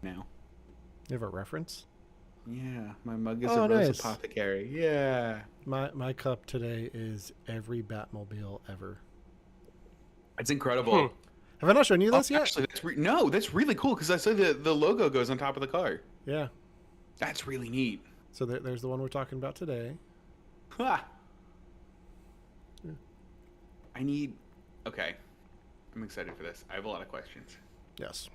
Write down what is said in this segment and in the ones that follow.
now. You have a reference? Yeah, my mug is Oh, a Rose nice. Apothecary. Yeah. My cup today is every Batmobile ever. It's Hmm. incredible. Have I not shown you Oh, this yet? actually, no, that's really cool because I saw the logo goes on top of the car. Yeah. That's really neat. So there's the one we're talking about today. Ha! Yeah. I need. Okay, I'm excited for this. I have a lot of questions. Yes.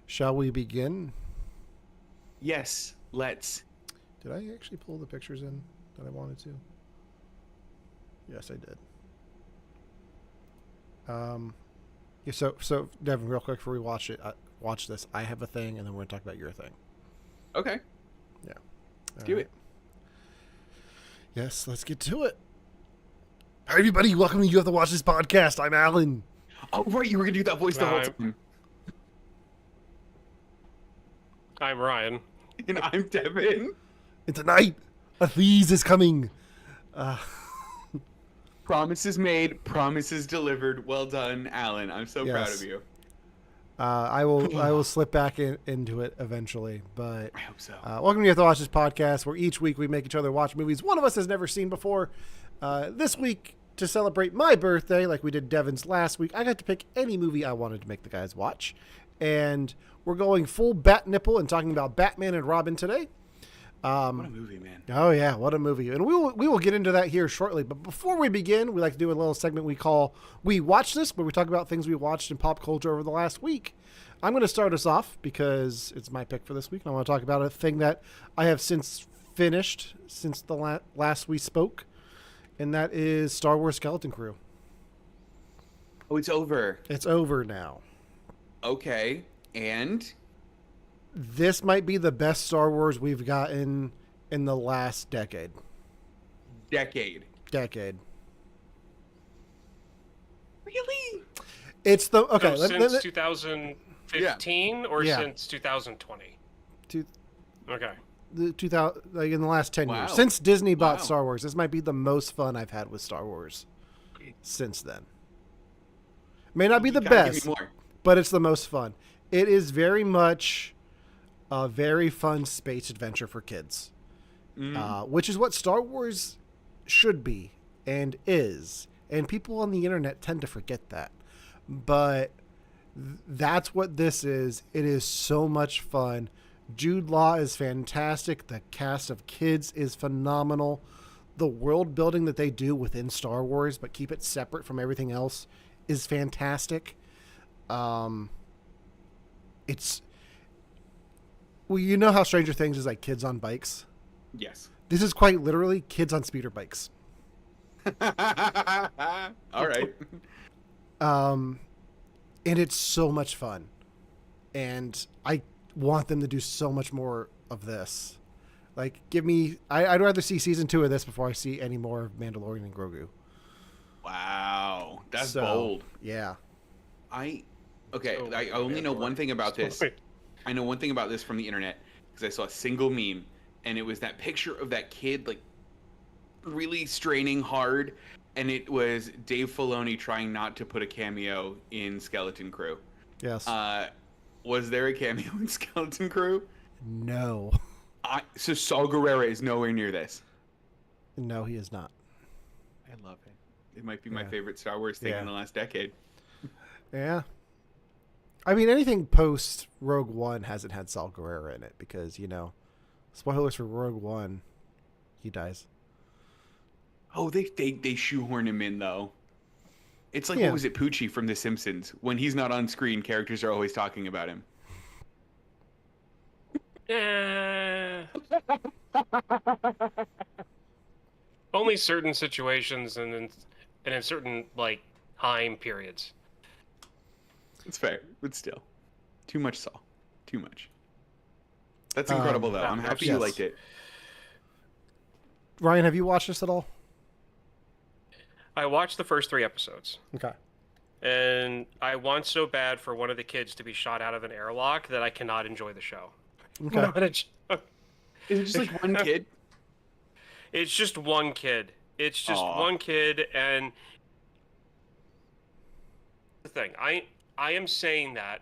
Shall we begin? Yes, let's. Did I actually pull the pictures in that I wanted to? Yes, I did. Yeah, so Devin, real quick before we watch this, I have a thing, and then we're gonna talk about your thing. Okay, Yeah. let's do it. Yes, let's get to it. Hi, everybody. Welcome to You Have to Watch This podcast. I'm Alan. Oh, right, you were gonna do that voice the whole time. I'm Ryan. And I'm Devin. And tonight, a Thieves is coming. Promises made, promises delivered. Well done, Alan. I'm so proud Yes. of you. I will slip back into it eventually, but I hope so. welcome to You Have to Watch This podcast, where each week we make each other watch movies one of us has never seen before. This week, to celebrate my birthday, like we did Devin's last week, I got to pick any movie I wanted to make the guys watch, and we're going full bat nipple and talking about Batman and Robin today. What a movie, man. Oh yeah, what a movie! And we will get into that here shortly. But before we begin, we like to do a little segment we call "We Watch This," where we talk about things we watched in pop culture over the last week. I'm going to start us off because it's my pick for this week, and I want to talk about a thing that I have since finished since the last we spoke, and that is Star Wars Skeleton Crew. Oh, it's over. It's over now. Okay, and This might be the best Star Wars we've gotten in the last decade. decade. Really? It's the okay. So since 2015 or Yeah. since 2020? Two, Okay. the 2000 like in the last 10 years Wow. since Disney bought Wow. Star Wars. This might be the most fun I've had with Star Wars since then. May not be the You gotta give best, me more. but it's the most fun. It is very much a very fun space adventure for kids, which is what Star Wars should be and is. And people on the internet tend to forget that. But that's what this is. It is so much fun. Jude Law is fantastic. The cast of kids is phenomenal. The world building that they do within Star Wars, but keep it separate from everything else, is fantastic. It's well, you know how Stranger Things is like kids on bikes. Yes. This is quite literally kids on speeder bikes. All right. And it's so much fun. And I want them to do so much more of this. Like, give me... I'd rather see season 2 of this before I see any more of Mandalorian and Grogu. Wow, that's So, bold. Yeah. I Oh, only know one thing about this. Wait. I know one thing about this from the internet because I saw a single meme, and it was that picture of that kid like really straining hard, and it was Dave Filoni trying not to put a cameo in Skeleton Crew. Yes. Was there a cameo in Skeleton Crew? No. So Saul Guerrero is nowhere near this. No, he is not. I love it. It might be my Yeah. favorite Star Wars thing Yeah. in the last decade. Yeah. I mean, anything post Rogue One hasn't had Saul Guerrero in it because, you know, spoilers for Rogue One, he dies. Oh, they shoehorn him in though. It's like Yeah. what was it, Poochie from The Simpsons? When he's not on screen, characters are always talking about him. Only certain situations and in certain like time periods. It's fair, but still, too much Saul, too much. That's incredible though. I'm happy you yes. liked it. Ryan, have you watched this at all? I watched the first 3 episodes, Okay. and I want so bad for one of the kids to be shot out of an airlock that I cannot enjoy the show. Okay. Not a joke. Is it just like one kid? It's just one kid. It's just Aw. one kid, and the thing I am saying that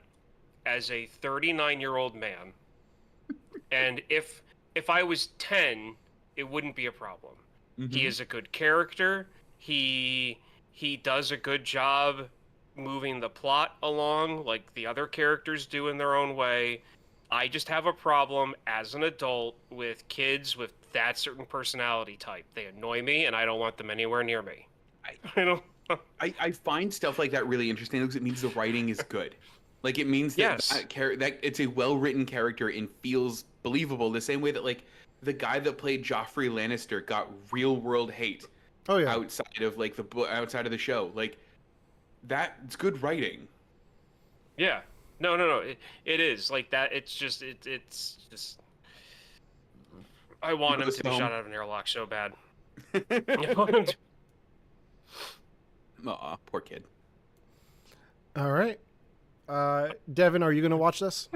as a 39-year-old man, and if I was 10, it wouldn't be a problem. He is a good character. He does a good job moving the plot along like the other characters do in their own way. I just have a problem as an adult with kids with that certain personality type. They annoy me, and I don't want them anywhere near me. I don't. I find stuff like that really interesting because it means the writing is good. Like it means that Yes. that it's a well-written character and feels believable. The same way that like the guy that played Joffrey Lannister got real-world hate Oh yeah. outside of like outside of the show. Like that's good writing. Yeah. No. It is like that. It's just I want him to be shot out of an airlock so bad. Aw, poor kid. All right. Devin, are you going to watch this?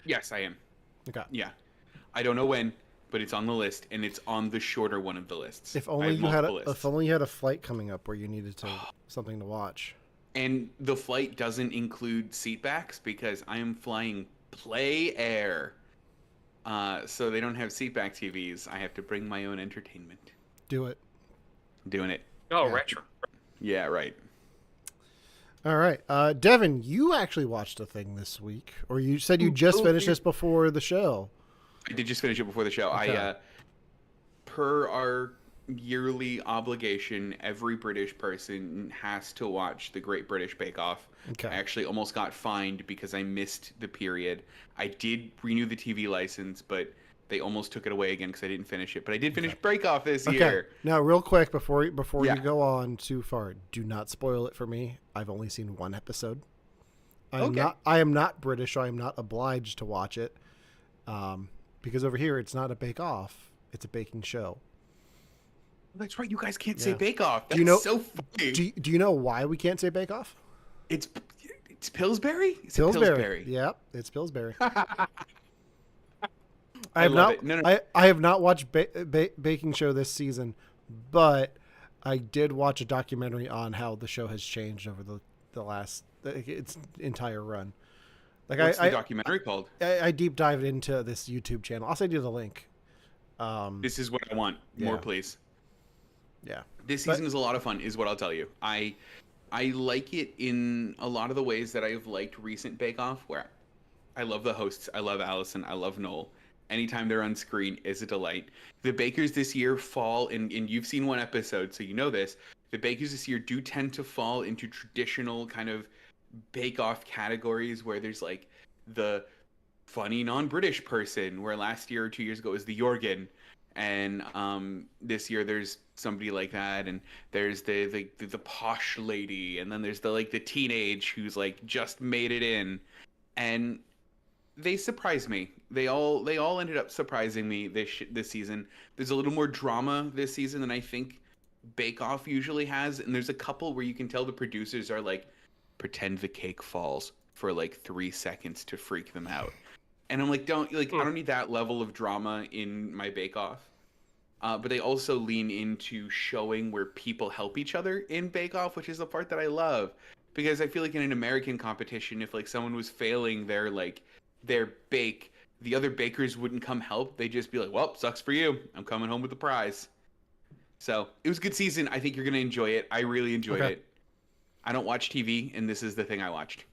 Yes, I am. Okay. Yeah. I don't know when, but it's on the list, and it's on the shorter one of the lists. If I only have you had multiple lists. if only you had a flight coming up where you needed something to watch. And the flight doesn't include seatbacks because I am flying Play Air. So they don't have seatback TVs. I have to bring my own entertainment. Do it. Doing it. Oh, Yeah. retro. Yeah, right. All right. Devin, you actually watched a thing this week, or you said you just finished this before the show. I did just finish it before the show. Okay. Per our yearly obligation, every British person has to watch the Great British Bake Off. Okay. I actually almost got fined because I missed the period. I did renew the TV license, but they almost took it away again because I didn't finish it. But I did finish Break Off this year. Now, real quick before Yeah. you go on too far, do not spoil it for me. I've only seen one episode. Okay. I am not British, so I am not obliged to watch it. Because over here it's not a bake off; it's a baking show. That's right. You guys can't say Yeah. Bake Off. That's Do you know- so funny. Do you know why we can't say bake off? It's Pillsbury? Is it Pillsbury. Yep, it's Pillsbury. I have love not. it. No. I have not watched baking show this season, but I did watch a documentary on how the show has changed over the last its entire run. Like What's the I documentary called? deep dived into this YouTube channel. I'll send you the link. This is what I want. More, Yeah. please. Yeah. This season is a lot of fun, is what I'll tell you. I like it in a lot of the ways that I've liked recent Bake Off, where I love the hosts. I love Allison. I love Noel. Anytime they're on screen is a delight. The bakers this year fall, and you've seen one episode, so you know this. The bakers this year do tend to fall into traditional kind of Bake Off categories where there's like the funny non-British person, where last year or 2 years ago it was the Jorgen. And this year there's somebody like that, and there's the posh lady, and then there's the teenage who's like just made it in, and they surprised me. They all ended up surprising me this season. There's a little more drama this season than I think Bake Off usually has, and there's a couple where you can tell the producers are like, pretend the cake falls for like 3 seconds to freak them out. And I'm like, I don't need that level of drama in my Bake Off. But they also lean into showing where people help each other in Bake Off, which is the part that I love. Because I feel like in an American competition, if like someone was failing their bake, the other bakers wouldn't come help. They'd just be like, well, sucks for you. I'm coming home with the prize. So it was a good season. I think you're going to enjoy it. I really enjoyed it. I don't watch TV, and this is the thing I watched.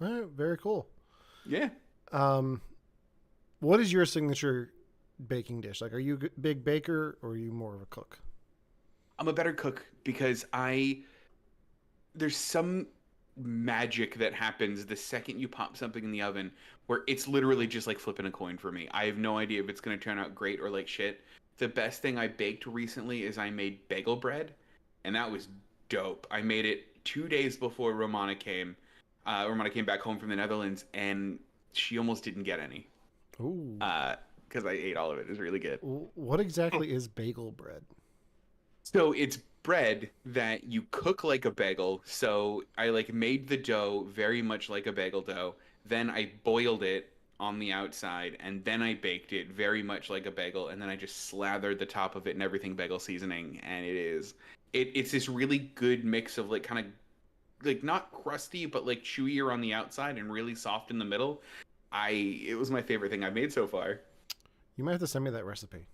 All right, very cool. Yeah. What is your signature baking dish? Like, are you a big baker or are you more of a cook? I'm a better cook because there's some magic that happens the second you pop something in the oven where it's literally just like flipping a coin for me. I have no idea if it's going to turn out great or like shit. The best thing I baked recently is I made bagel bread, and that was dope. I made it 2 days before Romana came. Romana came back home from the Netherlands, and she almost didn't get any. Ooh. Because I ate all of it. It was really good. What exactly is bagel bread? So it's bread that you cook like a bagel. So I made the dough very much like a bagel dough. Then I boiled it on the outside, and then I baked it very much like a bagel, and then I just slathered the top of it and everything bagel seasoning, and it's this really good mix of like kind of like not crusty, but like chewier on the outside and really soft in the middle. It was my favorite thing I've made so far. You might have to send me that recipe.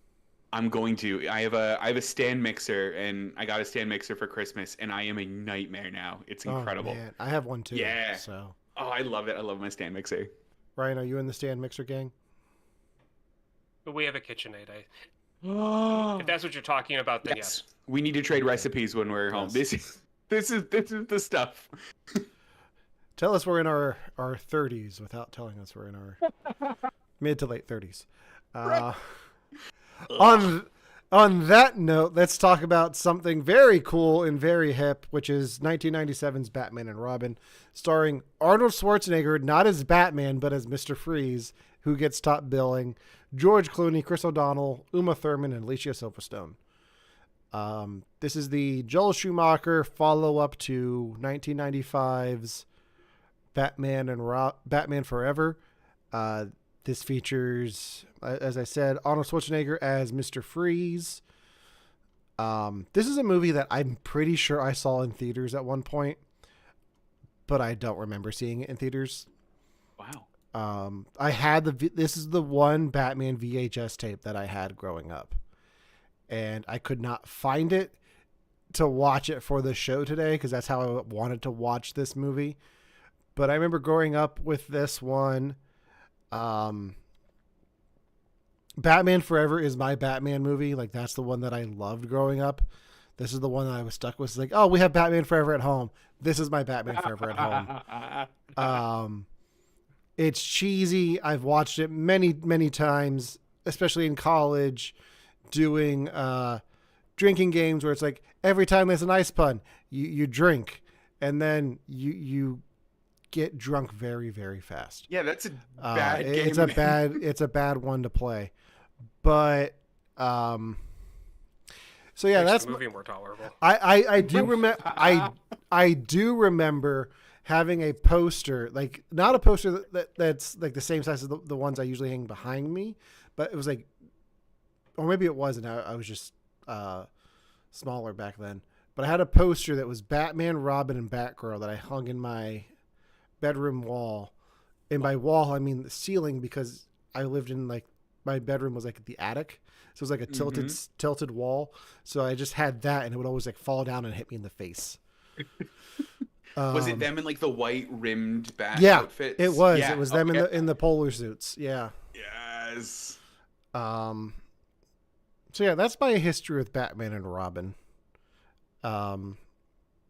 I'm going to. I have a stand mixer, and I got a stand mixer for Christmas, and I am a nightmare now. It's incredible. Oh, man. I have one too. Yeah. So, Oh, I love it. I love my stand mixer. Ryan, are you in the stand mixer gang? But we have a KitchenAid. Oh, If that's what you're talking about, then yes. We need to trade recipes when we're home. Yes. This is the stuff. Tell us we're in our 30s without telling us we're in our mid to late 30s. On that note, let's talk about something very cool and very hip, which is 1997's Batman and Robin, starring Arnold Schwarzenegger, not as Batman, but as Mr. Freeze, who gets top billing, George Clooney, Chris O'Donnell, Uma Thurman, and Alicia Silverstone. This is the Joel Schumacher follow-up to 1995's Batman Forever. This features, as I said, Arnold Schwarzenegger as Mr. Freeze. This is a movie that I'm pretty sure I saw in theaters at one point, but I don't remember seeing it in theaters. Wow. I had this is the one Batman VHS tape that I had growing up, and I could not find it to watch it for the show today because that's how I wanted to watch this movie. But I remember growing up with this one. Batman Forever is my Batman movie. Like, that's the one that I loved growing up. This is the one that I was stuck with. It's like, oh, we have Batman Forever at home. This is my Batman Forever at home. It's cheesy. I've watched it many, many times, especially in college, doing drinking games where it's like every time there's an ice pun, you drink, and then you get drunk very, very fast. Yeah, that's a bad game. It's a bad one to play. But so yeah, Makes that's the movie more tolerable. I do remember I do remember having a poster, like not a poster that's like the same size as the ones I usually hang behind me, but it was like, or maybe it wasn't. I was just smaller back then. But I had a poster that was Batman, Robin, and Batgirl that I hung in my bedroom wall. And by wall, I mean the ceiling, because I lived in, like, my bedroom was like the attic. So it was like a tilted wall. So I just had that, and it would always like fall down and hit me in the face. Was it them in like the white rimmed bat yeah, outfits? It was. Yeah, it was them in the polar suits. Yeah. Yes. So yeah, that's my history with Batman and Robin.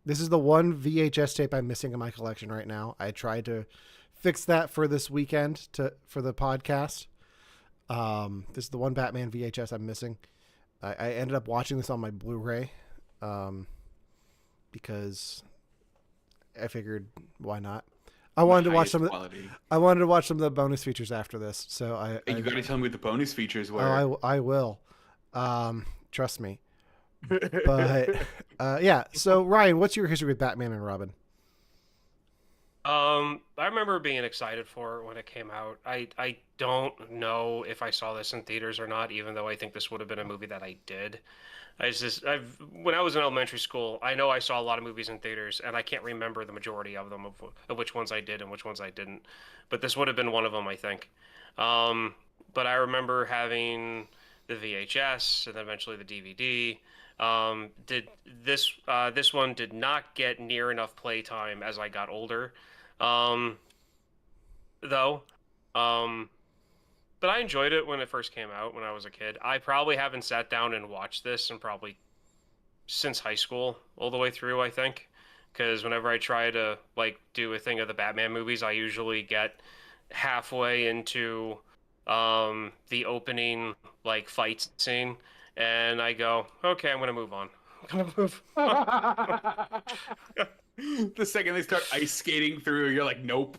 This is the one VHS tape I'm missing in my collection right now. I tried to fix that for this weekend for the podcast. This is the one Batman VHS I'm missing. I ended up watching this on my Blu-ray, because I figured, why not? I wanted to watch some of the bonus features after this. So you got to tell me what the bonus features were. Oh, I will. Trust me. But yeah. So Ryan, what's your history with Batman and Robin? I remember being excited for it when it came out. I don't know if I saw this in theaters or not, even though I think this would have been a movie that I did. When I was in elementary school, I know I saw a lot of movies in theaters, and I can't remember the majority of them, of which ones I did and which ones I didn't. But this would have been one of them, I think. But I remember having the VHS and then eventually the DVD. This one did not get near enough playtime as I got older, though. But I enjoyed it when it first came out when I was a kid. I probably haven't sat down and watched this in probably since high school all the way through, I think. Because whenever I try to like do a thing of the Batman movies, I usually get halfway into the opening like fight scene, and I go, okay, I'm gonna move on. I'm gonna move on. The second they start ice skating through, you're like, nope.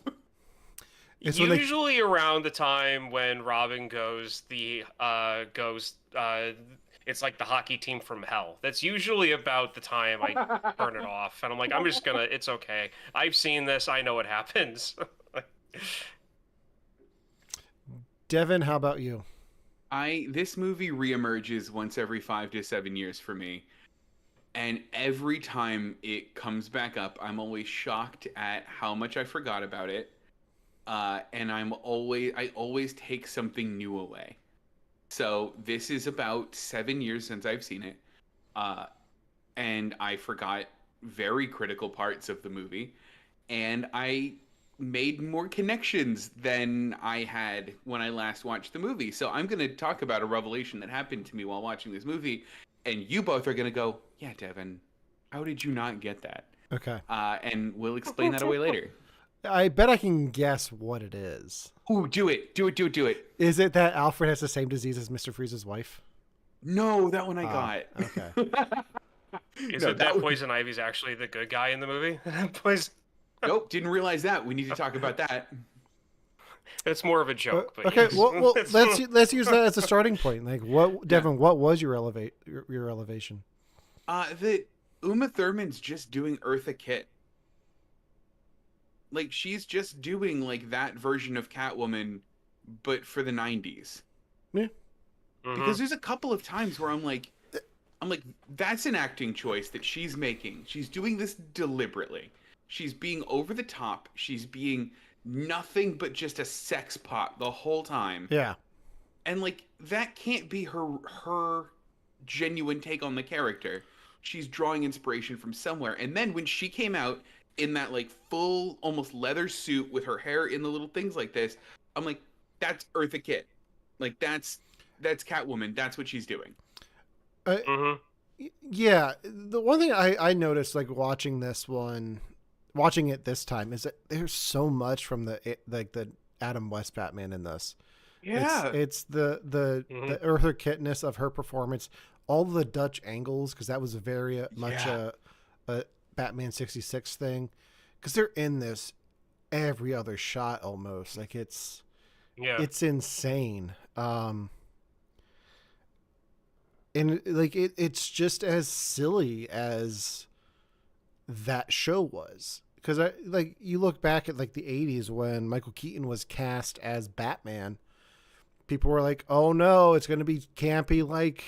It's usually around the time when Robin goes it's like the hockey team from hell. That's usually about the time I turn it off, and I'm like, it's okay. I've seen this. I know what happens. Devin, how about you? This movie reemerges once every 5 to 7 years for me. And every time it comes back up, I'm always shocked at how much I forgot about it. And I always take something new away. So this is about 7 years since I've seen it. And I forgot very critical parts of the movie. And I made more connections than I had when I last watched the movie. So I'm going to talk about a revelation that happened to me while watching this movie. And you both are going to go, yeah, Devin, how did you not get that? Okay. And we'll explain that away later. I bet I can guess what it is. Ooh, do it. Is it that Alfred has the same disease as Mr. Freeze's wife? No, that one I got. Okay. Is it that Poison Ivy's actually the good guy in the movie? Nope, didn't realize that. We need to talk about that. It's more of a joke. But okay, yes. well, let's use that as a starting point. Like, what, Devin? What was your elevation? That Uma Thurman's just doing Eartha Kitt. Like, she's just doing like that version of Catwoman, but for the 90s. Yeah. Because there's a couple of times where I'm like, that's an acting choice that she's making. She's doing this deliberately. She's being over the top. She's being nothing but just a sex pot the whole time. Yeah. And like, that can't be her genuine take on the character. She's drawing inspiration from somewhere. And then when she came out in that like full almost leather suit with her hair in the little things like this, I'm like, that's Eartha Kitt. Like, that's Catwoman. That's what she's doing. Yeah. The one thing I noticed, like, watching it this time, is that there's so much from the Adam West Batman in this. Yeah. It's the Eartha Kittness of her performance, all the Dutch angles, because that was very much a Batman 66 thing, because they're in this every other shot almost. Like, it's insane. And like it's just as silly as that show was, because you look back at like the 80s when Michael Keaton was cast as Batman, people were like, oh no, it's going to be campy like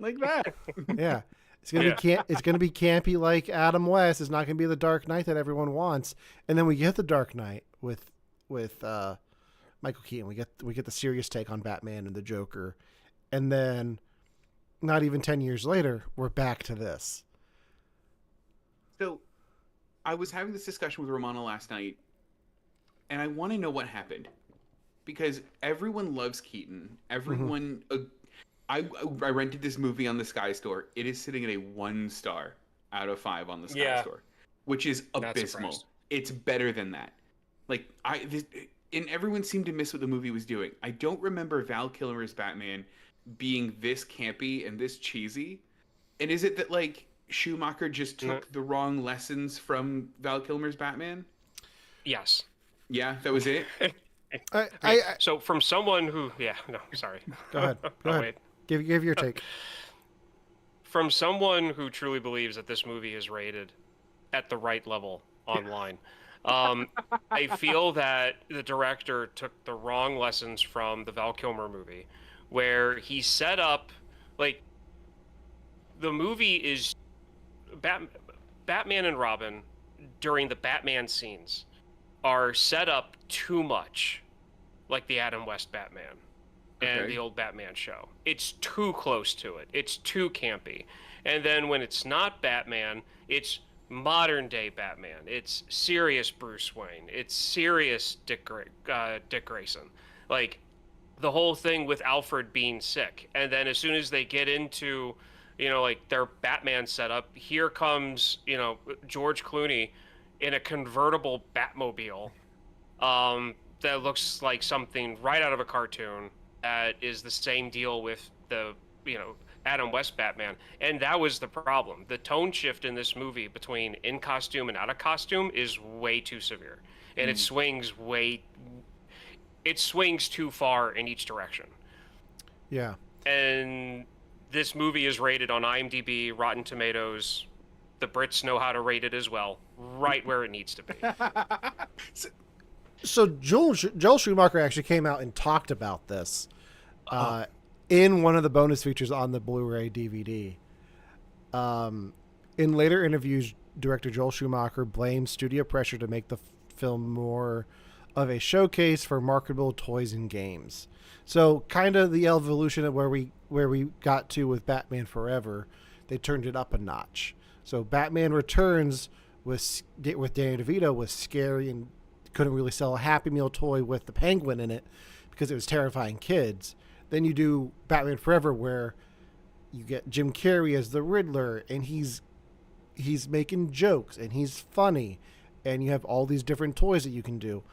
that. Yeah. It's going to be campy like Adam West. It's not going to be the Dark Knight that everyone wants. And then we get the Dark Knight with Michael Keaton. We get the serious take on Batman and the Joker. And then not even 10 years later, we're back to this. So I was having this discussion with Romana last night, and I want to know what happened, because everyone loves Keaton. Everyone, I rented this movie on the Sky Store. It is sitting at a 1 star out of 5 on the Sky Store, which is abysmal. It's better than that. Like, and everyone seemed to miss what the movie was doing. I don't remember Val Kilmer's Batman being this campy and this cheesy. And is it that like Schumacher just took the wrong lessons from Val Kilmer's Batman? Yes. Yeah, that was it. So from someone who, sorry. Go ahead. Wait. Give your take. From someone who truly believes that this movie is rated at the right level online, I feel that the director took the wrong lessons from the Val Kilmer movie, where he set up, like, the movie is Batman and Robin during the Batman scenes are set up too much like the Adam West Batman and the old Batman show. It's too close to it. It's too campy. And then when it's not Batman, it's modern day Batman. It's serious Bruce Wayne. It's serious Dick Grayson. Like, the whole thing with Alfred being sick. And then as soon as they get into, like their Batman setup, here comes, George Clooney in a convertible Batmobile that looks like something right out of a cartoon. That is the same deal with the, Adam West Batman. And that was the problem. The tone shift in this movie between in costume and out of costume is way too severe. And it swings too far in each direction. Yeah. And this movie is rated on IMDb, Rotten Tomatoes. The Brits know how to rate it as well, right where it needs to be. So Joel Schumacher actually came out and talked about this in one of the bonus features on the Blu-ray DVD. In later interviews, director Joel Schumacher blamed studio pressure to make the film more of a showcase for marketable toys and games. So kind of the evolution of where we got to with Batman Forever, they turned it up a notch. So Batman Returns with Danny DeVito was scary and couldn't really sell a Happy Meal toy with the penguin in it because it was terrifying kids. Then you do Batman Forever where you get Jim Carrey as the Riddler and he's making jokes and he's funny and you have all these different toys that you can do.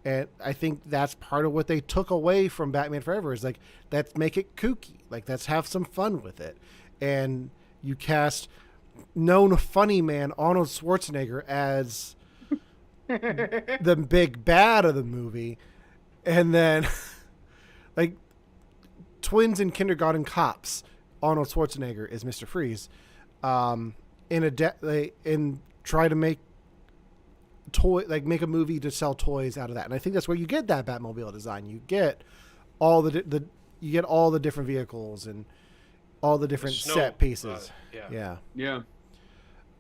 And I think that's part of what they took away from Batman Forever is like, let's make it kooky. Like, let's have some fun with it. And you cast known funny man Arnold Schwarzenegger as the big bad of the movie. And then, like, twins in Kindergarten Cops, Arnold Schwarzenegger is Mr. Freeze. And try to make make a movie to sell toys out of that, and I think that's where you get that Batmobile design. You get all the different vehicles and all the different set pieces. Yeah.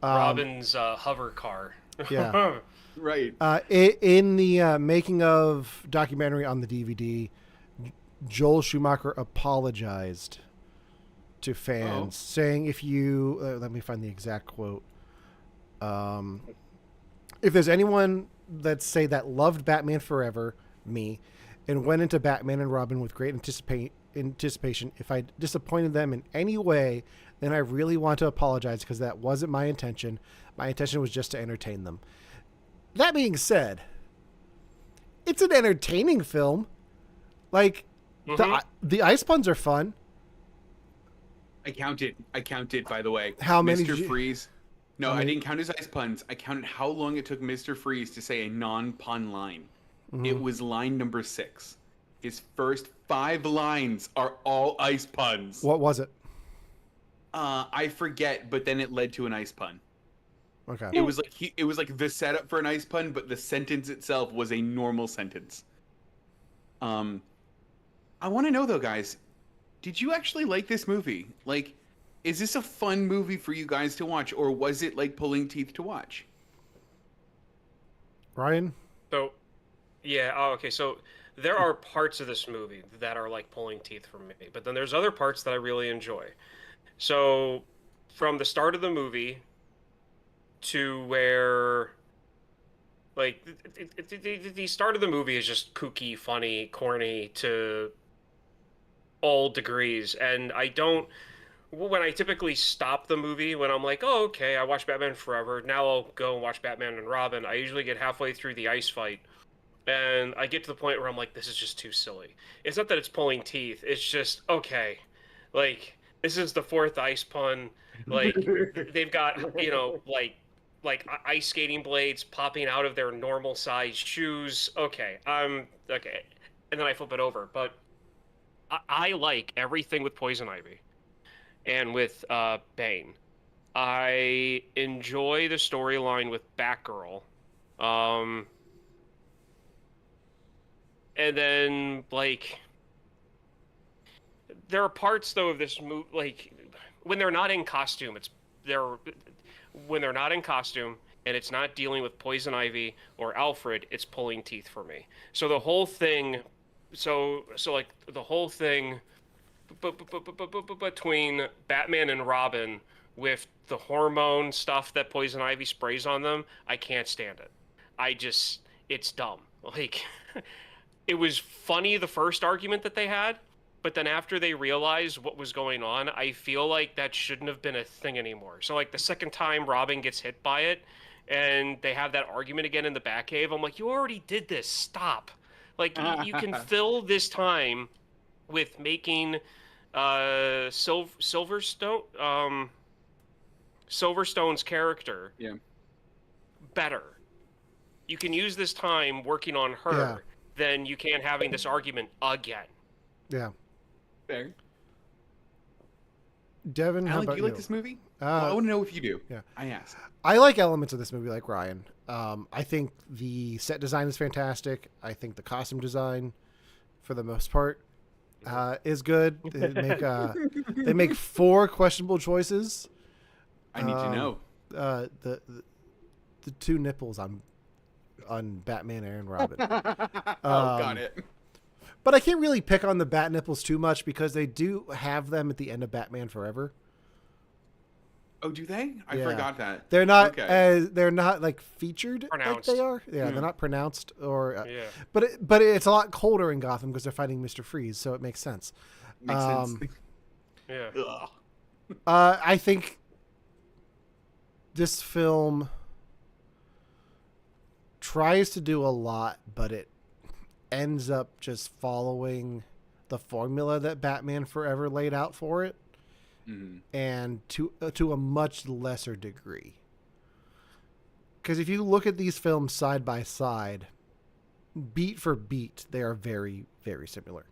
Robin's hover car. Yeah. Right. In the making of documentary on the DVD, Joel Schumacher apologized to fans, saying, "If you let me find the exact quote." If there's anyone that say that loved Batman Forever, me, and went into Batman and Robin with great anticipation, if I disappointed them in any way, then I really want to apologize because that wasn't my intention. My intention was just to entertain them. That being said, it's an entertaining film. Like, the ice puns are fun. I counted, by the way. How many? Mr. Freeze. No, I didn't count his ice puns. I counted how long it took Mr. Freeze to say a non-pun line. Mm-hmm. It was line number 6. His first 5 lines are all ice puns. What was it? I forget, but then it led to an ice pun. Okay. It was like the setup for an ice pun, but the sentence itself was a normal sentence. I want to know though, guys, did you actually like this movie? Like, is this a fun movie for you guys to watch, or was it like pulling teeth to watch? Ryan? So, yeah, okay, so there are parts of this movie that are like pulling teeth for me, but then there's other parts that I really enjoy. So, from the start of the movie to where, like, the start of the movie is just kooky, funny, corny to all degrees, and when I typically stop the movie, when I'm like, oh, okay, I watched Batman Forever, now I'll go and watch Batman and Robin, I usually get halfway through the ice fight, and I get to the point where I'm like, this is just too silly. It's not that it's pulling teeth, it's just, okay, like, this is the 4th ice pun, like, they've got, like ice skating blades popping out of their normal size shoes, okay, okay, and then I flip it over, but I like everything with Poison Ivy. And with Bane. I enjoy the storyline with Batgirl. And then, like, there are parts, though, of this movie, like, when they're not in costume, when they're not in costume, and it's not dealing with Poison Ivy or Alfred, it's pulling teeth for me. So the whole thing, like, the whole thing between Batman and Robin with the hormone stuff that Poison Ivy sprays on them, I can't stand it. It's dumb. Like, it was funny the first argument that they had, but then after they realized what was going on, I feel like that shouldn't have been a thing anymore. So, like, the second time Robin gets hit by it, and they have that argument again in the Batcave, I'm like, you already did this, stop. Like, you can fill this time with making Silverstone's character better. You can use this time working on her than you can having this argument again. Yeah. Fair. Devin, how Alan, about do you like this movie? Well, I want to know if you do. Yeah. I asked. I like elements of this movie like Ryan. I think the set design is fantastic. I think the costume design, for the most part, is good. They make 4 questionable choices I need to know. The two nipples on Batman and Robin. Got it. But I can't really pick on the bat nipples too much because they do have them at the end of Batman Forever. Oh, do they? I Yeah. forgot that. They're not Okay. they're not like featured Pronounced. like they are. Yeah, they're not pronounced or. Yeah. But it's a lot colder in Gotham because they're fighting Mr. Freeze, so it makes sense. Makes sense. Yeah. Ugh. I think this film tries to do a lot, but it ends up just following the formula that Batman Forever laid out for it, and to a much lesser degree. Because if you look at these films side by side, beat for beat, they are very, very similar.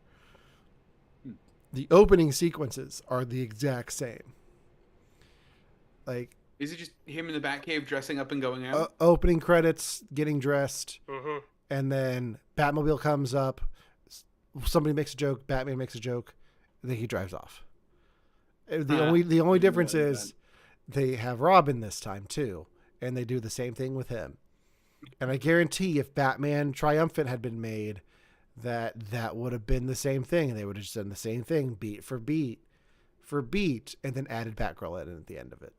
The opening sequences are the exact same. Like, Is it just him in the Batcave dressing up and going out? opening credits, getting dressed, Mm-hmm. and then Batmobile comes up. Somebody makes a joke. Batman makes a joke. And then he drives off. The only difference is they have Robin this time too, and they do the same thing with him. And I guarantee if Batman Triumphant had been made, that would have been the same thing. They would have just done the same thing, beat for beat, and then added Batgirl in at the end of it.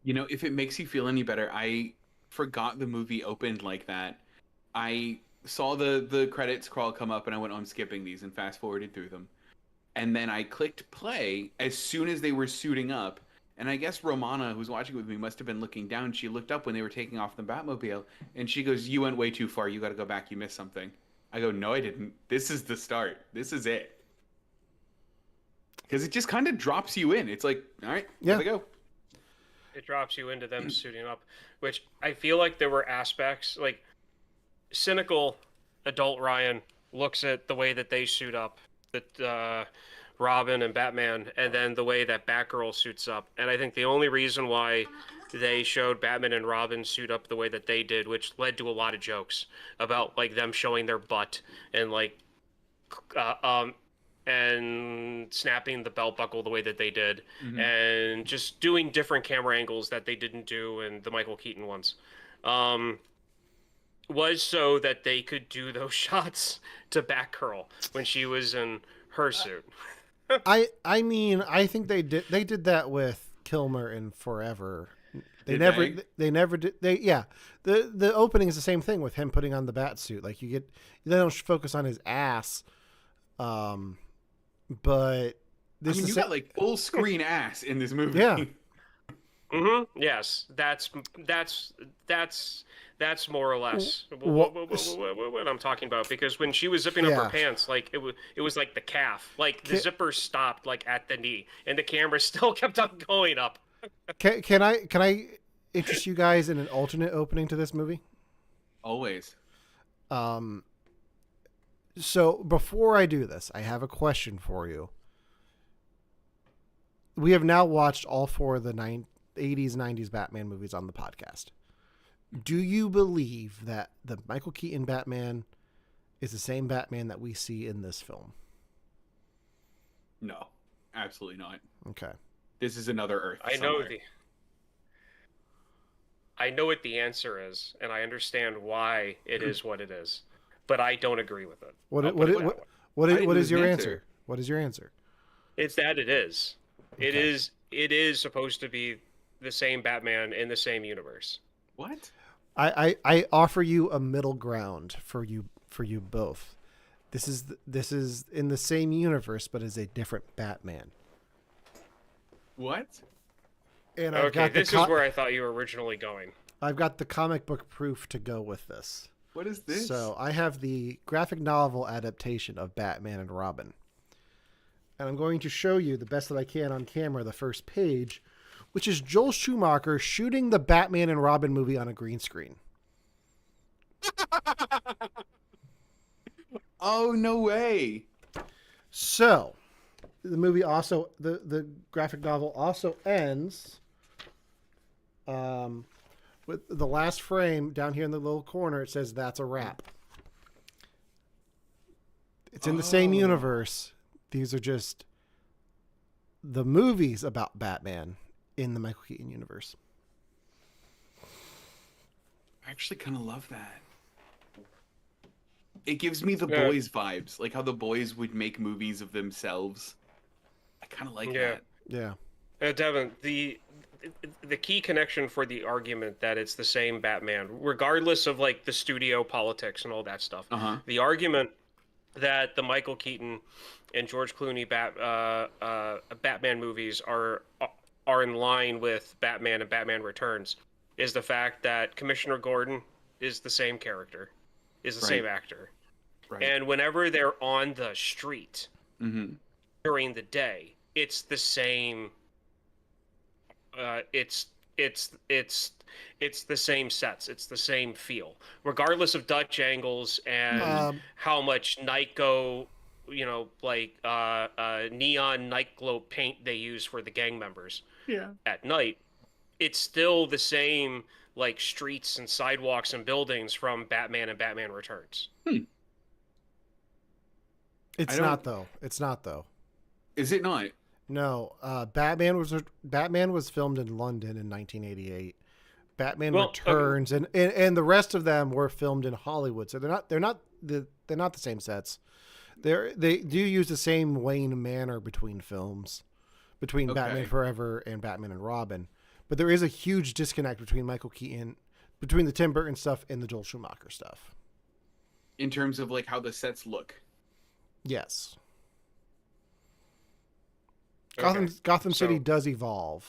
You know, if it makes you feel any better, I forgot the movie opened like that. I saw the credits crawl come up and I went, oh, I'm skipping these, and fast forwarded through them. And then I clicked play as soon as they were suiting up. And I guess Romana, who's watching with me, must have been looking down. She looked up when they were taking off the Batmobile, and she goes, you went way too far. You got to go back. You missed something. I go, no, I didn't. This is the start. This is it. Because it just kind of drops you in. It's like, all right, Yeah. here we go. It drops you into them suiting up, which I feel like there were aspects like cynical adult Ryan looks at the way that they suit up, that Robin and Batman, and then the way that Batgirl suits up. And I think the only reason why they showed Batman and Robin suit up the way that they did, which led to a lot of jokes about like them showing their butt and like and snapping the belt buckle the way that they did, and just doing different camera angles that they didn't do in the Michael Keaton ones, was so that they could do those shots to Batgirl when she was in her suit. I mean, I think they did that with Kilmer in Forever. They never did. The opening is the same thing with him putting on the bat suit. Like they don't focus on his ass, but this I mean, is you got like full screen ass in this movie. Yeah. Yes, that's more or less what I'm talking about. Because when she was zipping up her pants, like it was like the calf, like the zipper stopped like at the knee, and the camera still kept on going up. Can I interest you guys in an alternate opening to this movie? Always. So before I do this, I have a question for you. We have now watched all four of the 80s, 90s Batman movies on the podcast. Do you believe that the Michael Keaton Batman is the same Batman that we see in this film? No, absolutely not. Okay. This is another Earth. I know what the answer is, and I understand why it is what it is, but I don't agree with it. What is your answer? What is your answer? It's that it is. Okay. It is supposed to be the same Batman in the same universe. What? I offer you a middle ground for you both. This is in the same universe, but is a different Batman. What? And Okay, this is where I thought you were originally going. I've got the comic book proof to go with this. What is this? So I have the graphic novel adaptation of Batman and Robin. And I'm going to show you the best that I can on camera the first page, which is Joel Schumacher shooting the Batman and Robin movie on a green screen. Oh, no way. So, the movie also, the graphic novel also ends with the last frame down here in the little corner. It says, "That's a wrap." It's in the same universe. These are just the movies about Batman in the Michael Keaton universe. I actually kind of love that. It gives me the Yeah. Boys vibes, like how the Boys would make movies of themselves. I kind of like Yeah. that. Yeah. Devin, the key connection for the argument that it's the same Batman, regardless of like the studio politics and all that stuff, the argument that the Michael Keaton and George Clooney Batman movies are in line with Batman and Batman Returns is the fact that Commissioner Gordon is the same character, is the same actor. Right. And whenever they're on the street during the day, it's the same. It's the same sets. It's the same feel, regardless of Dutch angles and how much Nyko, neon night glow paint they use for the gang members. Yeah. At night, it's still the same like streets and sidewalks and buildings from Batman and Batman Returns. It's not though. It's not though. Is it not? No. Batman was filmed in London in 1988. Batman Returns and the rest of them were filmed in Hollywood. So they're not the same sets. They do use the same Wayne Manor between films, between Batman Forever and Batman and Robin. But there is a huge disconnect between Michael Keaton, between the Tim Burton stuff and the Joel Schumacher stuff. In terms of like how the sets look. Yes. Okay. Gotham City does evolve.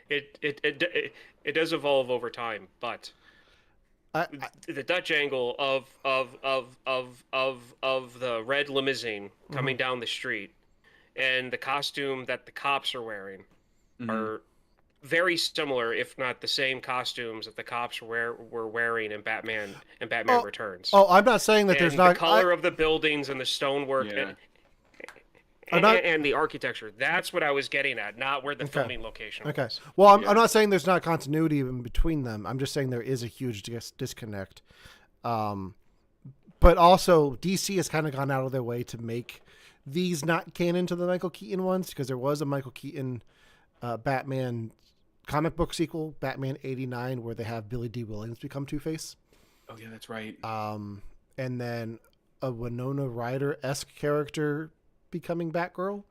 It does evolve over time, but the Dutch angle of the red limousine coming down the street and the costume that the cops are wearing are very similar, if not the same costumes that the cops were wearing in Batman and Batman Returns. Oh, I'm not saying that there's not the color of the buildings and the stonework and the architecture. That's what I was getting at, not where the filming location was. Okay. Well, I'm not saying there's not continuity in between them. I'm just saying there is a huge disconnect. But also, DC has kind of gone out of their way to make these not canon to the Michael Keaton ones, because there was a Michael Keaton Batman comic book sequel, Batman 89, where they have Billy D. Williams become Two-Face. Oh, yeah, that's right. And then a Winona Ryder-esque character becoming Batgirl.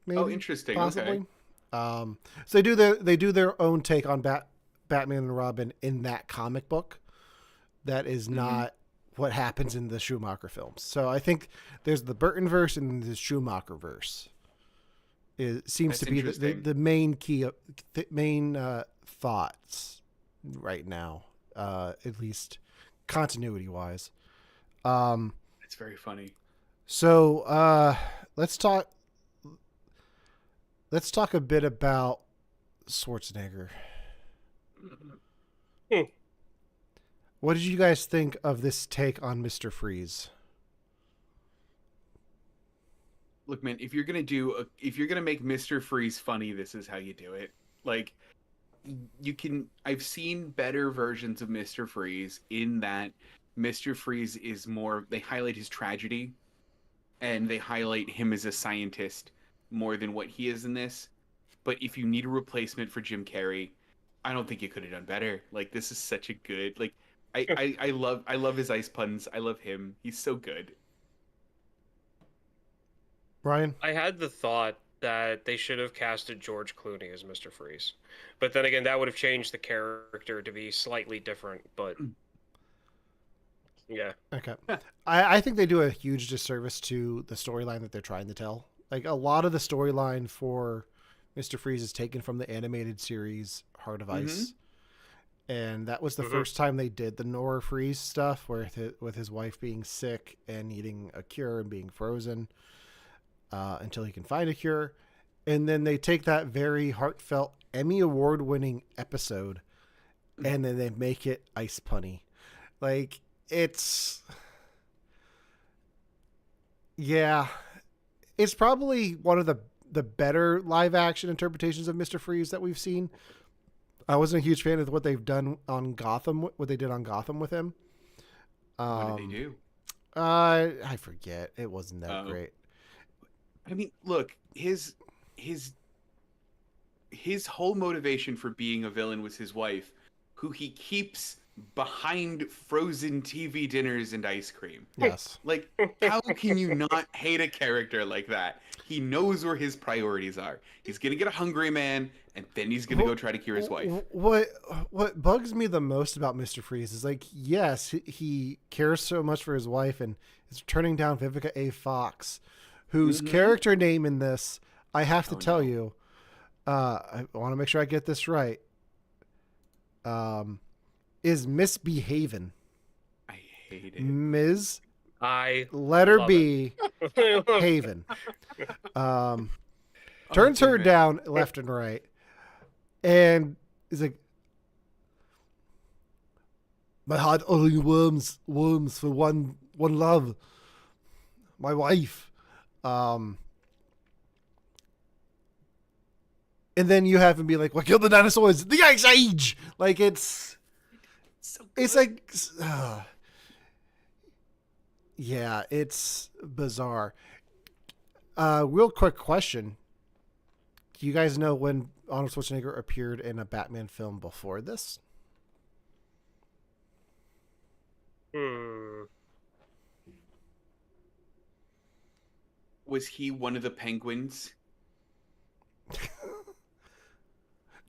Maybe, interesting. Possibly. Okay. So they do their own take on Batman and Robin in that comic book. That is not what happens in the Schumacher films. So I think there's the Burton verse and the Schumacher verse. It seems to be the main key, main thoughts right now, at least continuity wise. It's very funny. So let's talk a bit about Schwarzenegger. What did you guys think of this take on Mr. Freeze? Look, man, if you're gonna make Mr. Freeze funny, this is how you do it. Like, I've seen better versions of Mr. Freeze in that Mr. Freeze is more, they highlight his tragedy and they highlight him as a scientist more than what he is in this. But if you need a replacement for Jim Carrey, I don't think you could have done better. Like, this is such a good, like, I love his ice puns. I love him. He's so good. Brian? I had the thought that they should have casted George Clooney as Mr. Freeze. But then again, that would have changed the character to be slightly different, but yeah. Okay. I think they do a huge disservice to the storyline that they're trying to tell. Like, a lot of the storyline for Mr. Freeze is taken from the animated series Heart of Ice. And that was the first time they did the Nora Freeze stuff, where with his wife being sick and needing a cure and being frozen until he can find a cure. And then they take that very heartfelt Emmy Award-winning episode and then they make it ice punny. Like, it's... Yeah. It's probably one of the better live-action interpretations of Mr. Freeze that we've seen. I wasn't a huge fan of what they've done on Gotham, what they did on Gotham with him. What did they do? I forget. It wasn't that great. I mean, look, his his whole motivation for being a villain was his wife, who he keeps behind frozen TV dinners and ice cream. Yes. Like, how can you not hate a character like that? He knows where his priorities are. He's gonna get a hungry man, and then he's gonna go try to cure his wife. What bugs me the most about Mr. Freeze is, like, yes, he cares so much for his wife and is turning down Vivica A. Fox, whose character name in this, I have to tell you, I want to make sure I get this right, is Misbehavin'. I hate it. Ms. I Letter love B. Haven. Turns her down left and right. And he's like, my heart only warms for one love. My wife. And then you have him be like, what killed the dinosaurs? The Ice Age! Like, it's like, yeah, it's bizarre. Real quick question. Do you guys know when Arnold Schwarzenegger appeared in a Batman film before this? Was he one of the Penguins?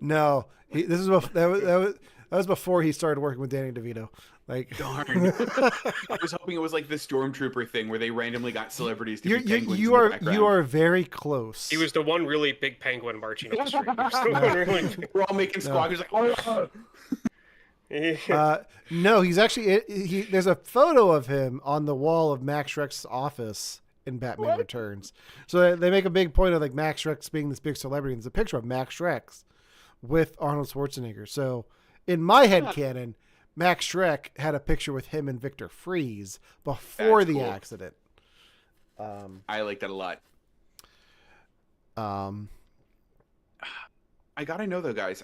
No, that was before he started working with Danny DeVito. Like, darn. I was hoping it was like the Stormtrooper thing where they randomly got celebrities to be penguins. You are very close. He was the one really big penguin marching up the street. He was the one really... We're all making squawkers like, oh. No, he's actually there's a photo of him on the wall of Max Schreck's office in Batman Returns. So they make a big point of like Max Schreck being this big celebrity, and there's a picture of Max Schreck with Arnold Schwarzenegger. So in my head canon, Max Schreck had a picture with him and Victor Freeze before the accident. I like that a lot. I gotta know though, guys.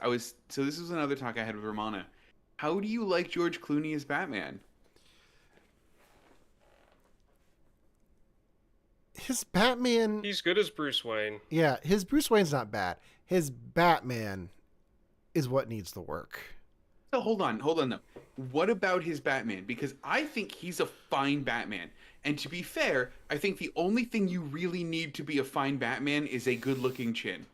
So this was another talk I had with Romana. How do you like George Clooney as Batman? His Batman... He's good as Bruce Wayne. Yeah, his Bruce Wayne's not bad. His Batman is what needs the work. So hold on though. What about his Batman? Because I think he's a fine Batman. And to be fair, I think the only thing you really need to be a fine Batman is a good-looking chin.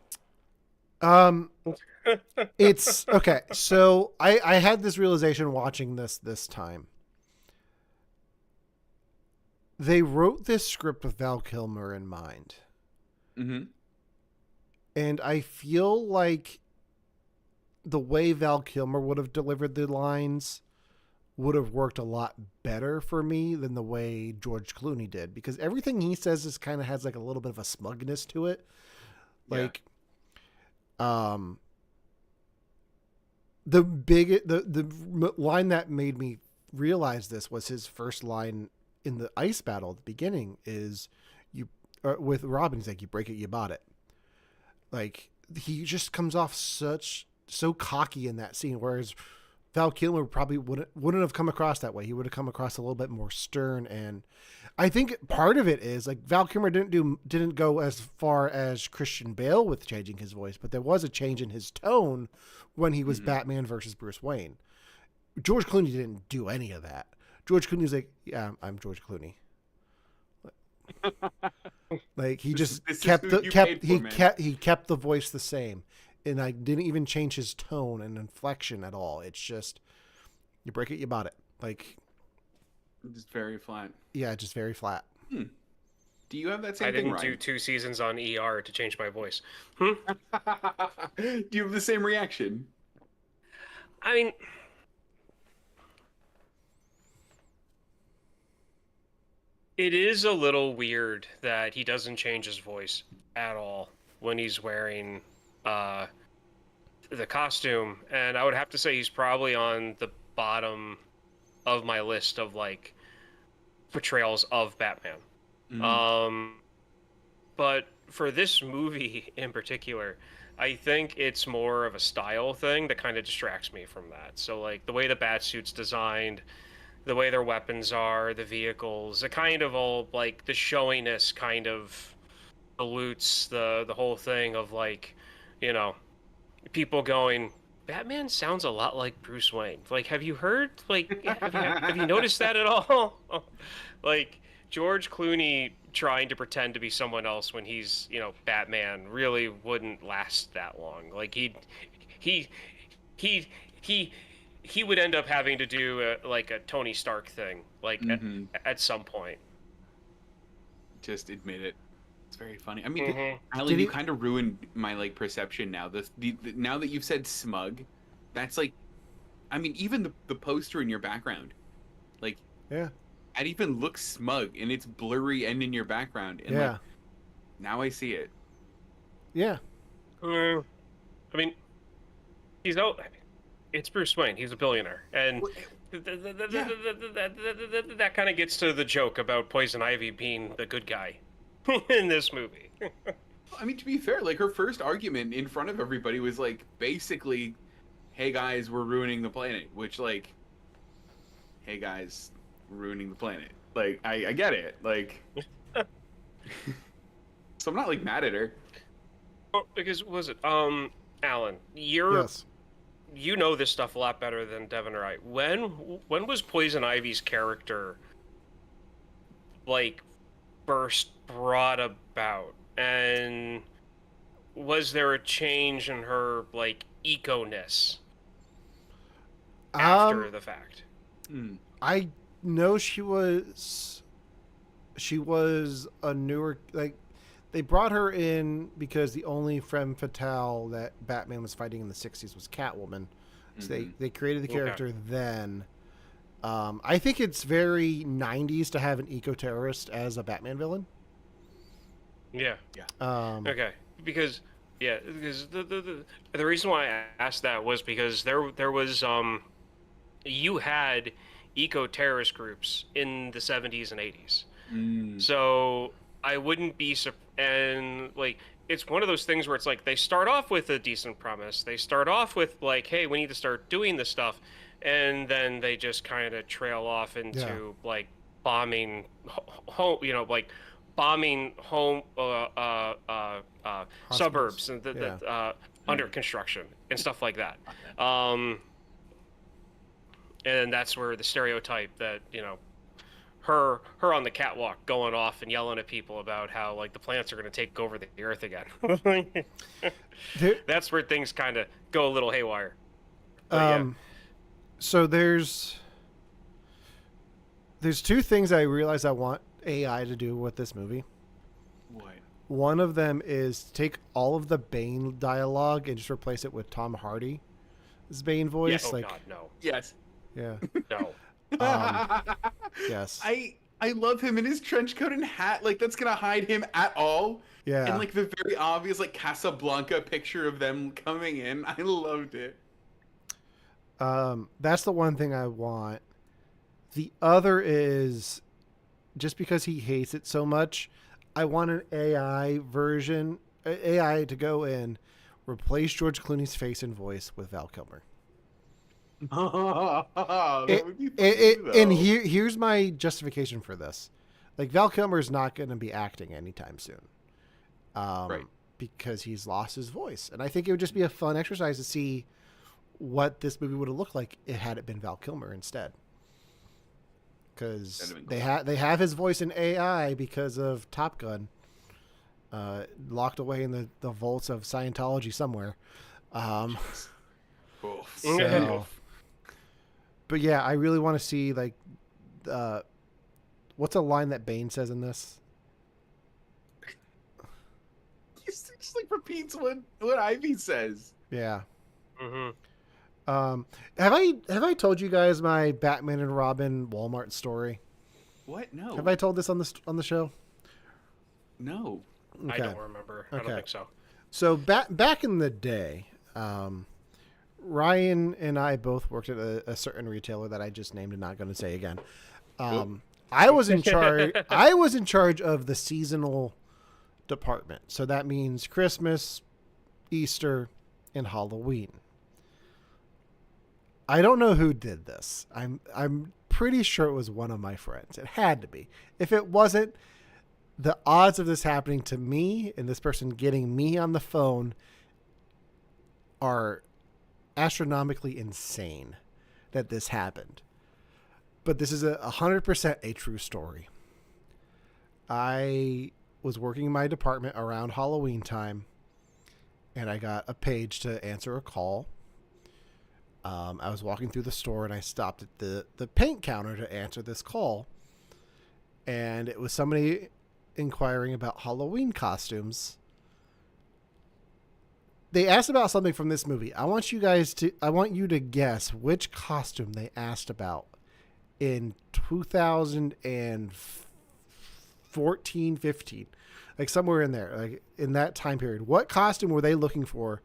It's okay. So I had this realization watching this time. They wrote this script with Val Kilmer in mind. Mm-hmm. And I feel like the way Val Kilmer would have delivered the lines would have worked a lot better for me than the way George Clooney did, because everything he says is kind of has like a little bit of a smugness to it. Like, the line that made me realize this was his first line in the ice battle at the beginning is with Robin. He's like, you break it, you bought it. Like, he just comes off so cocky in that scene, whereas Val Kilmer probably wouldn't have come across that way. He would have come across a little bit more stern. And I think part of it is like Val Kilmer didn't go as far as Christian Bale with changing his voice, but there was a change in his tone when he was Batman versus Bruce Wayne. George Clooney didn't do any of that. George Clooney was like, yeah, I'm George Clooney. Like, he just kept the voice the same. And I didn't even change his tone and inflection at all. It's just, you break it, you bought it. Like, just very flat. Yeah, just very flat. Do you have that same thing, I didn't Ryan? do 2 seasons on ER to change my voice. Do you have the same reaction? I mean, it is a little weird that he doesn't change his voice at all when he's wearing the costume, and I would have to say he's probably on the bottom of my list of like portrayals of Batman. But for this movie in particular, I think it's more of a style thing that kind of distracts me from that. So like the way the Batsuit's designed, the way their weapons are, the vehicles, the kind of all like the showiness kind of dilutes the whole thing of like, you know, people going, Batman sounds a lot like Bruce Wayne. Like, have you heard? Like, have you noticed that at all? Like, George Clooney trying to pretend to be someone else when he's, Batman really wouldn't last that long. Like, he he he would end up having to do a Tony Stark thing, like at some point. Just admit it. It's very funny. I mean, Mm-hmm. Alan, you kind of ruined my perception now. Now that you've said smug, that's like, I mean, even the poster in your background, like, Yeah. it even looks smug, and it's blurry and in your background. And Yeah. like, now I see it. Yeah. I mean, it's Bruce Wayne. He's a billionaire, and that kind of gets to the joke about Poison Ivy being the good guy in this movie. I mean, to be fair, like, her first argument in front of everybody was like, basically, hey guys, we're ruining the planet. Which, like, hey guys, we're ruining the planet. Like, I get it. Like, so I'm not like mad at her. Because Alan, Yes. you know this stuff a lot better than Devin or I. When was Poison Ivy's character like first brought about, and was there a change in her like eco-ness after the fact? I know she was a newer, like, they brought her in because the only femme fatale that Batman was fighting in the 60s was Catwoman. So they created the character then. I think it's very 90s to have an eco-terrorist as a Batman villain. Yeah. Okay. Because the reason why I asked that was because there was you had eco-terrorist groups in the 70s and 80s. So I wouldn't be and like, it's one of those things where it's like they start off with a decent premise. They start off with like, hey, we need to start doing this stuff, and then they just kind of trail off into like bombing home, bombing home suburbs and under construction and stuff like that. And that's where the stereotype that her on the catwalk going off and yelling at people about how like the plants are going to take over the earth again. That's where things kind of go a little haywire. So there's two things I realize I want AI to do with this movie. What? One of them is take all of the Bane dialogue and just replace it with Tom Hardy's Bane voice. Yeah. Oh, like, God, no. Yes. Yeah. No. Yes. I love him in his trench coat and hat. Like, that's gonna hide him at all. Yeah. And like the very obvious like Casablanca picture of them coming in. I loved it. That's the one thing I want. The other is, just because he hates it so much, I want an AI to go in, replace George Clooney's face and voice with Val Kilmer. And here's my justification for this. Like, Val Kilmer is not going to be acting anytime soon. Right. Because he's lost his voice. And I think it would just be a fun exercise to see what this movie would have looked like had it been Val Kilmer instead. Because they have his voice in AI because of Top Gun, locked away in the vaults of Scientology somewhere. But yeah, I really want to see like, what's a line that Bane says in this? He just like repeats what Ivy says. Yeah. Mm-hmm. Have I told you guys my Batman and Robin Walmart story? What? No. Have I told this on the show? No. Okay. I don't remember. I don't think so. So back in the day, Ryan and I both worked at a certain retailer that I just named and not going to say again. I was in charge. I was in charge of the seasonal department. So that means Christmas, Easter, and Halloween. I don't know who did this. I'm pretty sure it was one of my friends. It had to be. If it wasn't, the odds of this happening to me and this person getting me on the phone are astronomically insane that this happened. But this is 100% a true story. I was working in my department around Halloween time, and I got a page to answer a call. I was walking through the store, and I stopped at the paint counter to answer this call. And it was somebody inquiring about Halloween costumes. They asked about something from this movie. I want you to guess which costume they asked about in 2014, 15. Like somewhere in there, like in that time period. What costume were they looking for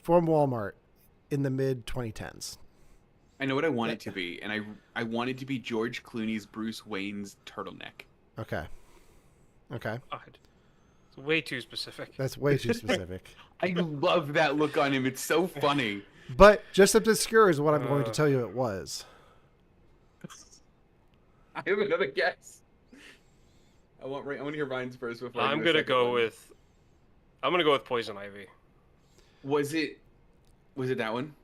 from Walmart in the mid 2010s? I know what I want it to be, and I want it to be George Clooney's Bruce Wayne's turtleneck. Okay. God. It's way too specific. That's way too specific. I love that look on him. It's so funny. But just obscure is what I'm going to tell you it was. I have another guess. I want to hear Ryan's first before I'm gonna go with Poison Ivy. Was it that one?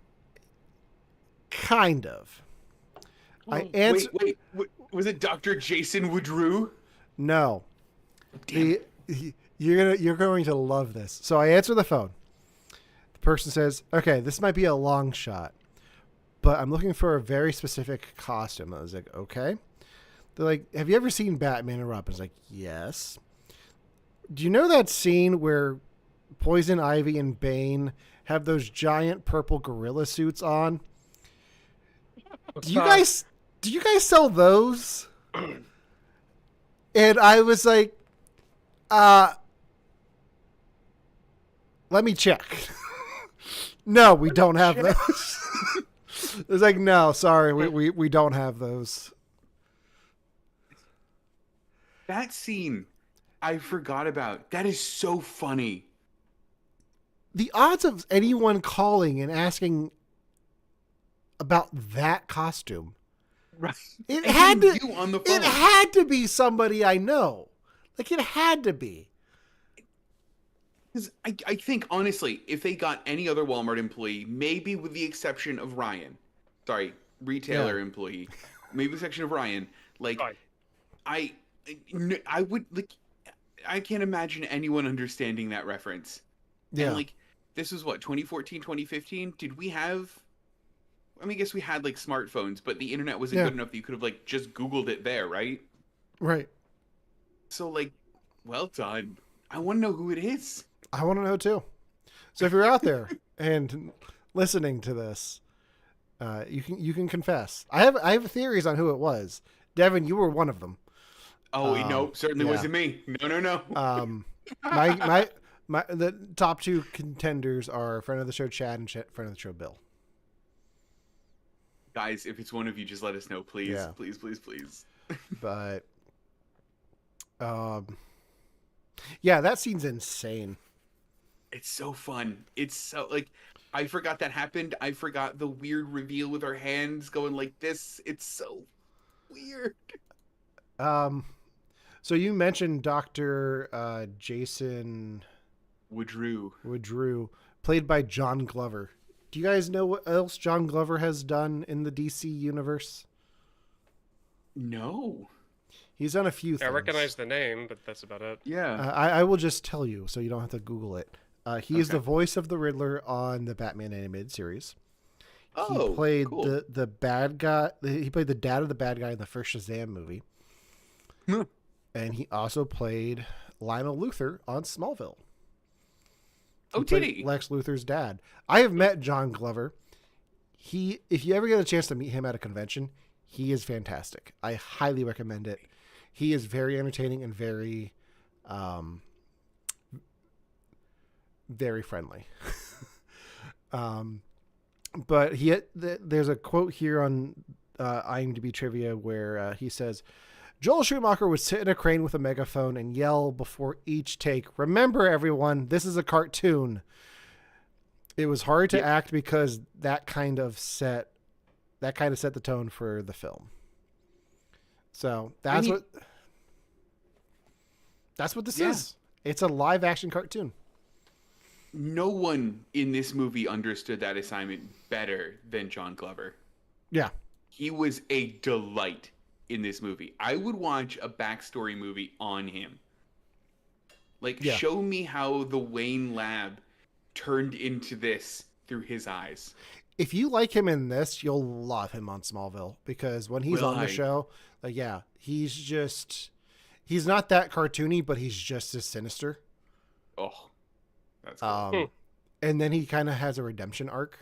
Kind of. Wait. Was it Dr. Jason Woodrue? No. Damn. You're going to love this. So I answer the phone. The person says, "Okay, this might be a long shot, but I'm looking for a very specific costume." I was like, "Okay." They're like, "Have you ever seen Batman and Robin?" I was like, "Yes." Do you know that scene where Poison Ivy and Bane have those giant purple gorilla suits on? Do you guys sell those? And I was like, let me check. No, we don't have those. It was like, no, sorry, we don't have those. That scene, I forgot about. That is so funny. The odds of anyone calling and asking about that costume, Right. it had to. You on the phone. It had to be somebody I know. Like it had to be. Because I think, honestly, if they got any other Walmart employee, maybe with the exception of Ryan, retailer employee, maybe with the exception of Ryan, like, I would, like, I can't imagine anyone understanding that reference. Yeah. And, like, this was what, 2014, 2015? Did we have, I mean, I guess we had, like, smartphones, but the internet wasn't good enough that you could have, like, just Googled it there, right? Right. So, like, well done. I want to know who it is. I want to know too. So if you're out there and listening to this, you can confess. I have theories on who it was. Devin, you were one of them. Oh no, certainly wasn't me. No. My the top two contenders are friend of the show Chad and friend of the show Bill. Guys, if it's one of you, just let us know, please. Yeah. Please. But yeah, that scene's insane. It's so fun. It's so, like, I forgot that happened. I forgot the weird reveal with her hands going like this. It's so weird. So you mentioned Dr. Jason Woodrue, played by John Glover. Do you guys know what else John Glover has done in the DC universe? No. He's done a few things. I recognize the name, but that's about it. Yeah. I will just tell you so you don't have to Google it. He is the voice of the Riddler on the Batman animated series. Oh, he played cool. the bad guy. He played the dad of the bad guy in the first Shazam movie. And he also played Lionel Luthor on Smallville. Did he? Lex Luthor's dad. I have met John Glover. If you ever get a chance to meet him at a convention, he is fantastic. I highly recommend it. He is very entertaining and very, very friendly. But there's a quote here on IMDb Trivia where he says, Joel Schumacher would sit in a crane with a megaphone and yell before each take, "Remember, everyone, this is a cartoon." It was hard to act because that kind of set the tone for the film. So that's what this is. It's a live action cartoon. no one in this movie understood that assignment better than John Glover. Yeah. He was a delight in this movie. I would watch a backstory movie on him. Like, Yeah. show me how the Wayne Lab turned into this through his eyes. If you like him in this, you'll love him on Smallville, because when he's Will on the I? show, like, yeah, he's not that cartoony, but he's just as sinister. Oh, that's cool. And then he kind of has a redemption arc.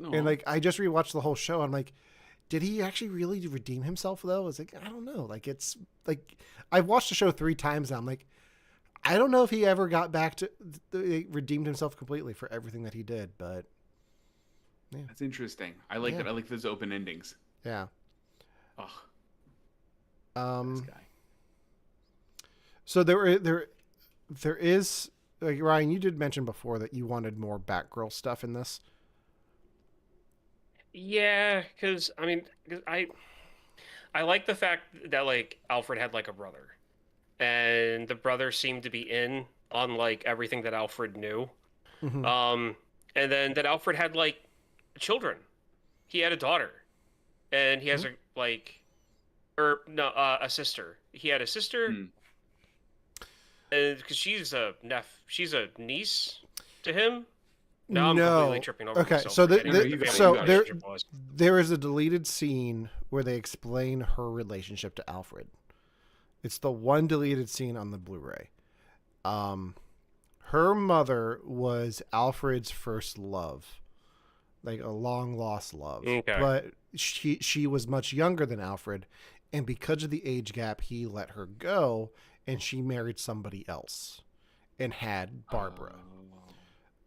Aw. And like, I just rewatched the whole show. I'm like, did he actually really redeem himself though? It's like, I don't know. Like, it's like, I've watched the show 3 times now. I'm like, I don't know if he ever got back to redeemed himself completely for everything that he did, but That's interesting. I like Yeah. that. I like those open endings. yeah. Oh, this guy. So there is, like, Ryan, you did mention before that you wanted more Batgirl stuff in this. Yeah, because I mean, 'cause I like the fact that like Alfred had like a brother, and the brother seemed to be in on like everything that Alfred knew. Mhm. And then that Alfred had like children. He had a daughter, and he has a like, or no, a sister. He had a sister, Hmm. and because she's a niece to him. Now I'm No. completely tripping over Okay, myself. so forgetting the- what you the got it, family you got it. relationship was. There is a deleted scene where they explain her relationship to Alfred. It's the one deleted scene on the Blu-ray. Her mother was Alfred's first love, like a long lost love. Okay. But she was much younger than Alfred, and because of the age gap, he let her go, and she married somebody else, and had Barbara.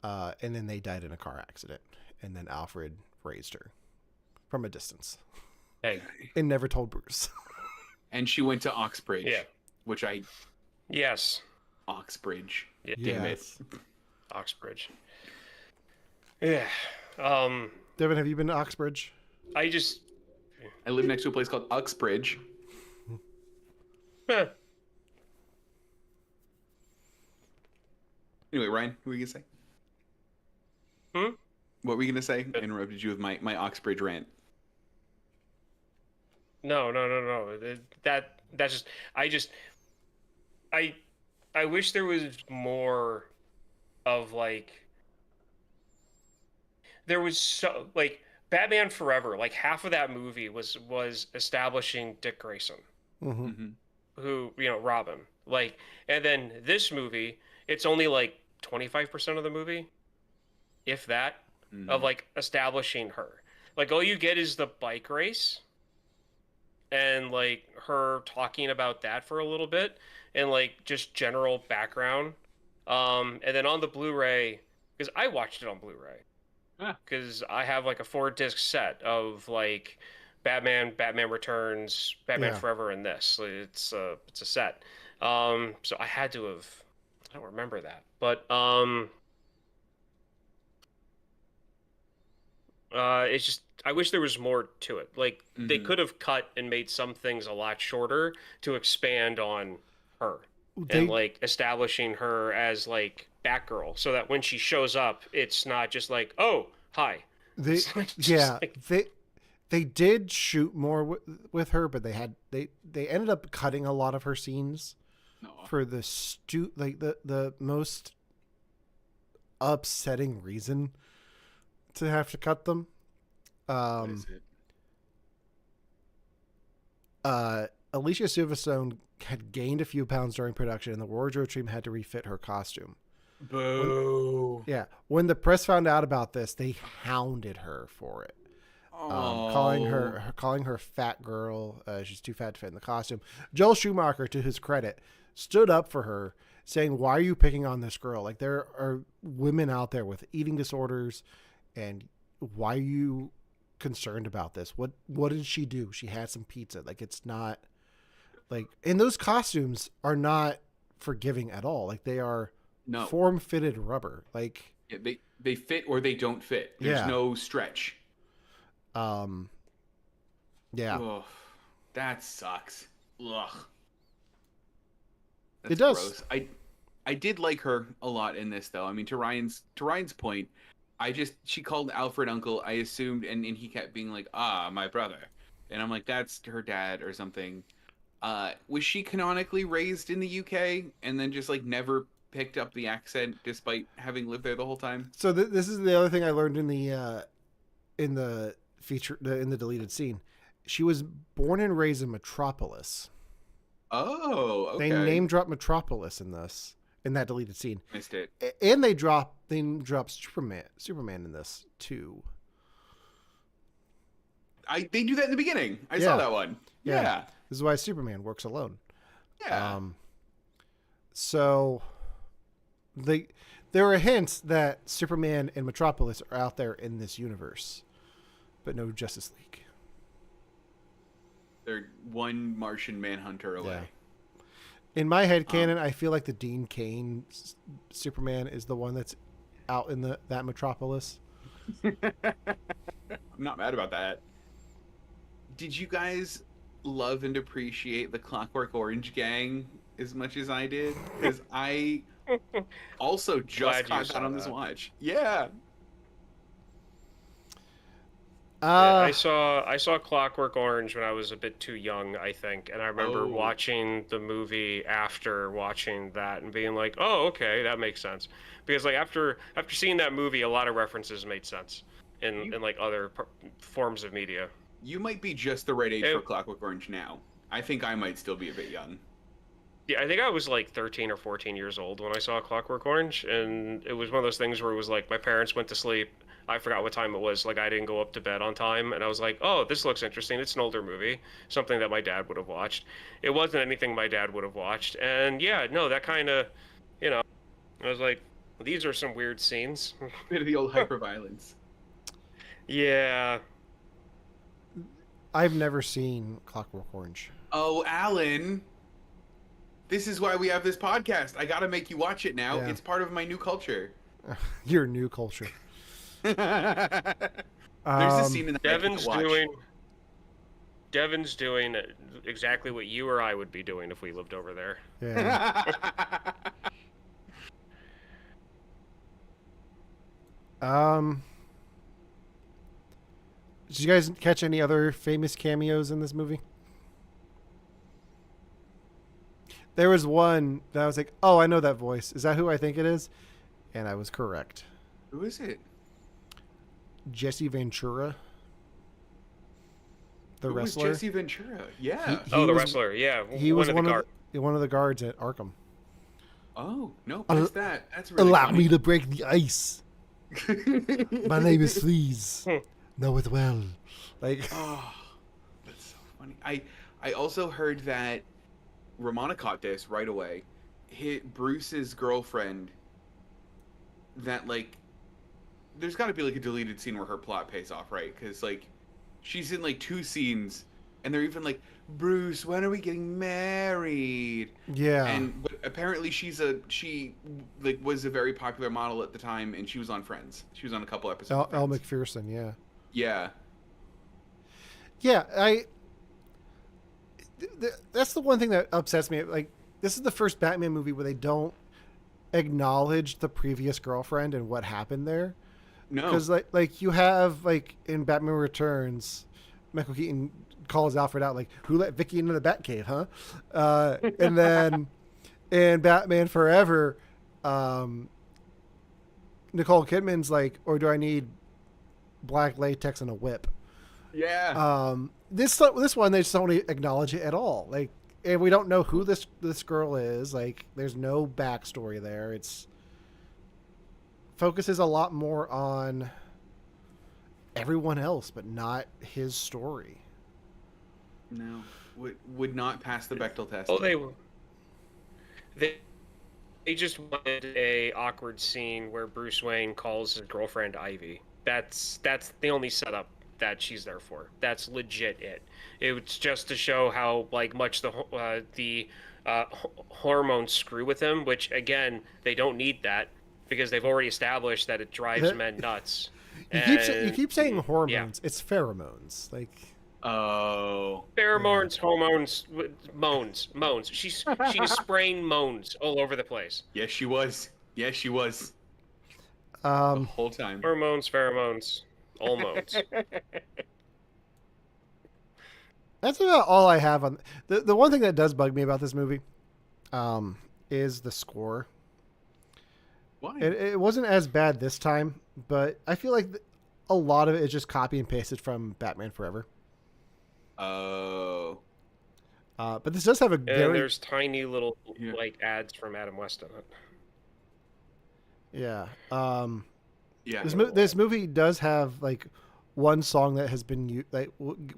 And then they died in a car accident, and then Alfred raised her from a distance Hey, and never told Bruce. And she went to Oxbridge. Yeah. Which yes, Oxbridge. Yeah. Damn it. Yes. Oxbridge. Yeah. Devin, have you been to Oxbridge? I just. I live next to a place called Uxbridge. eh, Anyway, Ryan, what were you gonna say? Hmm? What were you gonna say? I interrupted you with my Oxbridge rant. No. That's just. I wish there was more of like. There was so like Batman Forever. Like half of that movie was establishing Dick Grayson, Mm-hmm. Mm-hmm. who Robin. Like, and then this movie, it's only like 25% of the movie, if that, of like establishing her. Like all you get is the bike race, and like her talking about that for a little bit, and like just general background. And then on the Blu-ray, because I watched it on Blu-ray, Ah. because I have like a 4-disc set of like Batman Returns, Batman Yeah. Forever, and this. It's a set. So I had to have. I don't remember that, but it's just I wish there was more to it. Like they Mhm. could have cut and made some things a lot shorter to expand on her They, and like establishing her as like Batgirl, so that when she shows up, it's not just like, oh, hi. they, It's like, just yeah, like- they did shoot more with her, but they ended up cutting a lot of her scenes No. for the the most upsetting reason to have to cut them. What is it? Alicia Silverstone had gained a few pounds during production, and the wardrobe team had to refit her costume. Boo. Yeah, when the press found out about this, they hounded her for it, calling her fat girl. She's too fat to fit in the costume. Joel Schumacher, to his credit, stood up for her, saying, "Why are you picking on this girl? Like, there are women out there with eating disorders, and why are you concerned about this? What did she do? She had some pizza. Like, it's not like, and those costumes are not forgiving at all. Like, they are No. form-fitted rubber. Like, Yeah, they fit or they don't fit. There's Yeah. no stretch. yeah, Ugh, that sucks. Ugh. It does. Gross. I did like her a lot in this, though. I mean, to Ryan's point, she called Alfred uncle. I assumed, and he kept being like, my brother, and I'm like, that's her dad or something. Was she canonically raised in the UK and then just like never picked up the accent despite having lived there the whole time? So this is the other thing I learned in the feature in the deleted scene. She was born and raised in Metropolis. Oh, okay. They name drop Metropolis in that deleted scene. Missed it. And they drop Superman in this too. They do that in the beginning. I saw that one. Yeah. This is why Superman works alone. Yeah. So there are hints that Superman and Metropolis are out there in this universe, but no Justice League. They're one Martian Manhunter away. Yeah. In my head canon, I feel like the Dean Cain Superman is the one that's out in that Metropolis. I'm not mad about that. Did you guys love and appreciate the Clockwork Orange gang as much as I did? Because I also just caught that on this watch. Yeah. I saw Clockwork Orange when I was a bit too young, I think, and I remember watching the movie after watching that and being like, "Oh, okay, that makes sense." Because like after seeing that movie, a lot of references made sense in like other forms of media. You might be just the right age for Clockwork Orange now. I think I might still be a bit young. Yeah, I think I was like 13 or 14 years old when I saw Clockwork Orange, and it was one of those things where it was like my parents went to sleep. I forgot what time it was. Like I didn't go up to bed on time, and I was like, "Oh, this looks interesting. It's an older movie, something that my dad would have watched." It wasn't anything my dad would have watched, and yeah, no, that kind of, I was like, "These are some weird scenes." Bit of the old hyperviolence. Yeah. I've never seen Clockwork Orange. Oh, Alan. This is why we have this podcast. I gotta make you watch it now. Yeah. It's part of my new culture. Your new culture. There's a scene in the Devin's doing exactly what you or I would be doing if we lived over there. Yeah. Did you guys catch any other famous cameos in this movie? There was one that I was like, "Oh, I know that voice. Is that who I think it is?" And I was correct. Who is it? Jesse Ventura. The wrestler. Jesse Ventura. Yeah. The wrestler. Yeah. He was one of the guards at Arkham. Oh, no. What's that? That's really Allow funny. me to break the ice. My name is Freeze. Know it well. Like, oh, that's so funny. I also heard that Romana caught this right away. Bruce's girlfriend, that like, there's got to be like a deleted scene where her plot pays off, right? Because like, she's in like 2 scenes, and they're even like, "Bruce, when are we getting married?" Yeah. But apparently she was a very popular model at the time, and she was on Friends. She was on a couple episodes. Elle McPherson, yeah. Yeah. Yeah, that's the one thing that upsets me. Like, this is the first Batman movie where they don't acknowledge the previous girlfriend and what happened there. No. Because like you have like in Batman Returns, Michael Keaton calls Alfred out like, "Who let Vicky into the Batcave, huh?" And then in Batman Forever, Nicole Kidman's like, "Or do I need black latex and a whip?" Yeah. This one they just don't acknowledge it at all. Like, and we don't know who this girl is. Like, there's no backstory there. It's focuses a lot more on everyone else, but not his story. No, would not pass the Bechdel test. Oh, they just wanted a awkward scene where Bruce Wayne calls his girlfriend Ivy. That's the only setup that she's there for. That's legit it. It's just to show how like much the hormones screw with him, which again they don't need that because they've already established that it drives men nuts. You keep saying hormones. Yeah. It's pheromones. Like, Oh. Pheromones, hormones, moans. She's spraying moans all over the place. Yes, she was. Yes, she was. The Um, whole time. Hormones, pheromones, all moans. that's about all I have on the one thing that does bug me about this movie, is the score. Why? It wasn't as bad this time, but I feel like a lot of it is just copy and pasted from Batman Forever. Oh. But this does have a And very there's tiny little Yeah. like ads from Adam West in it. yeah. Yeah. This movie does have like one song that has been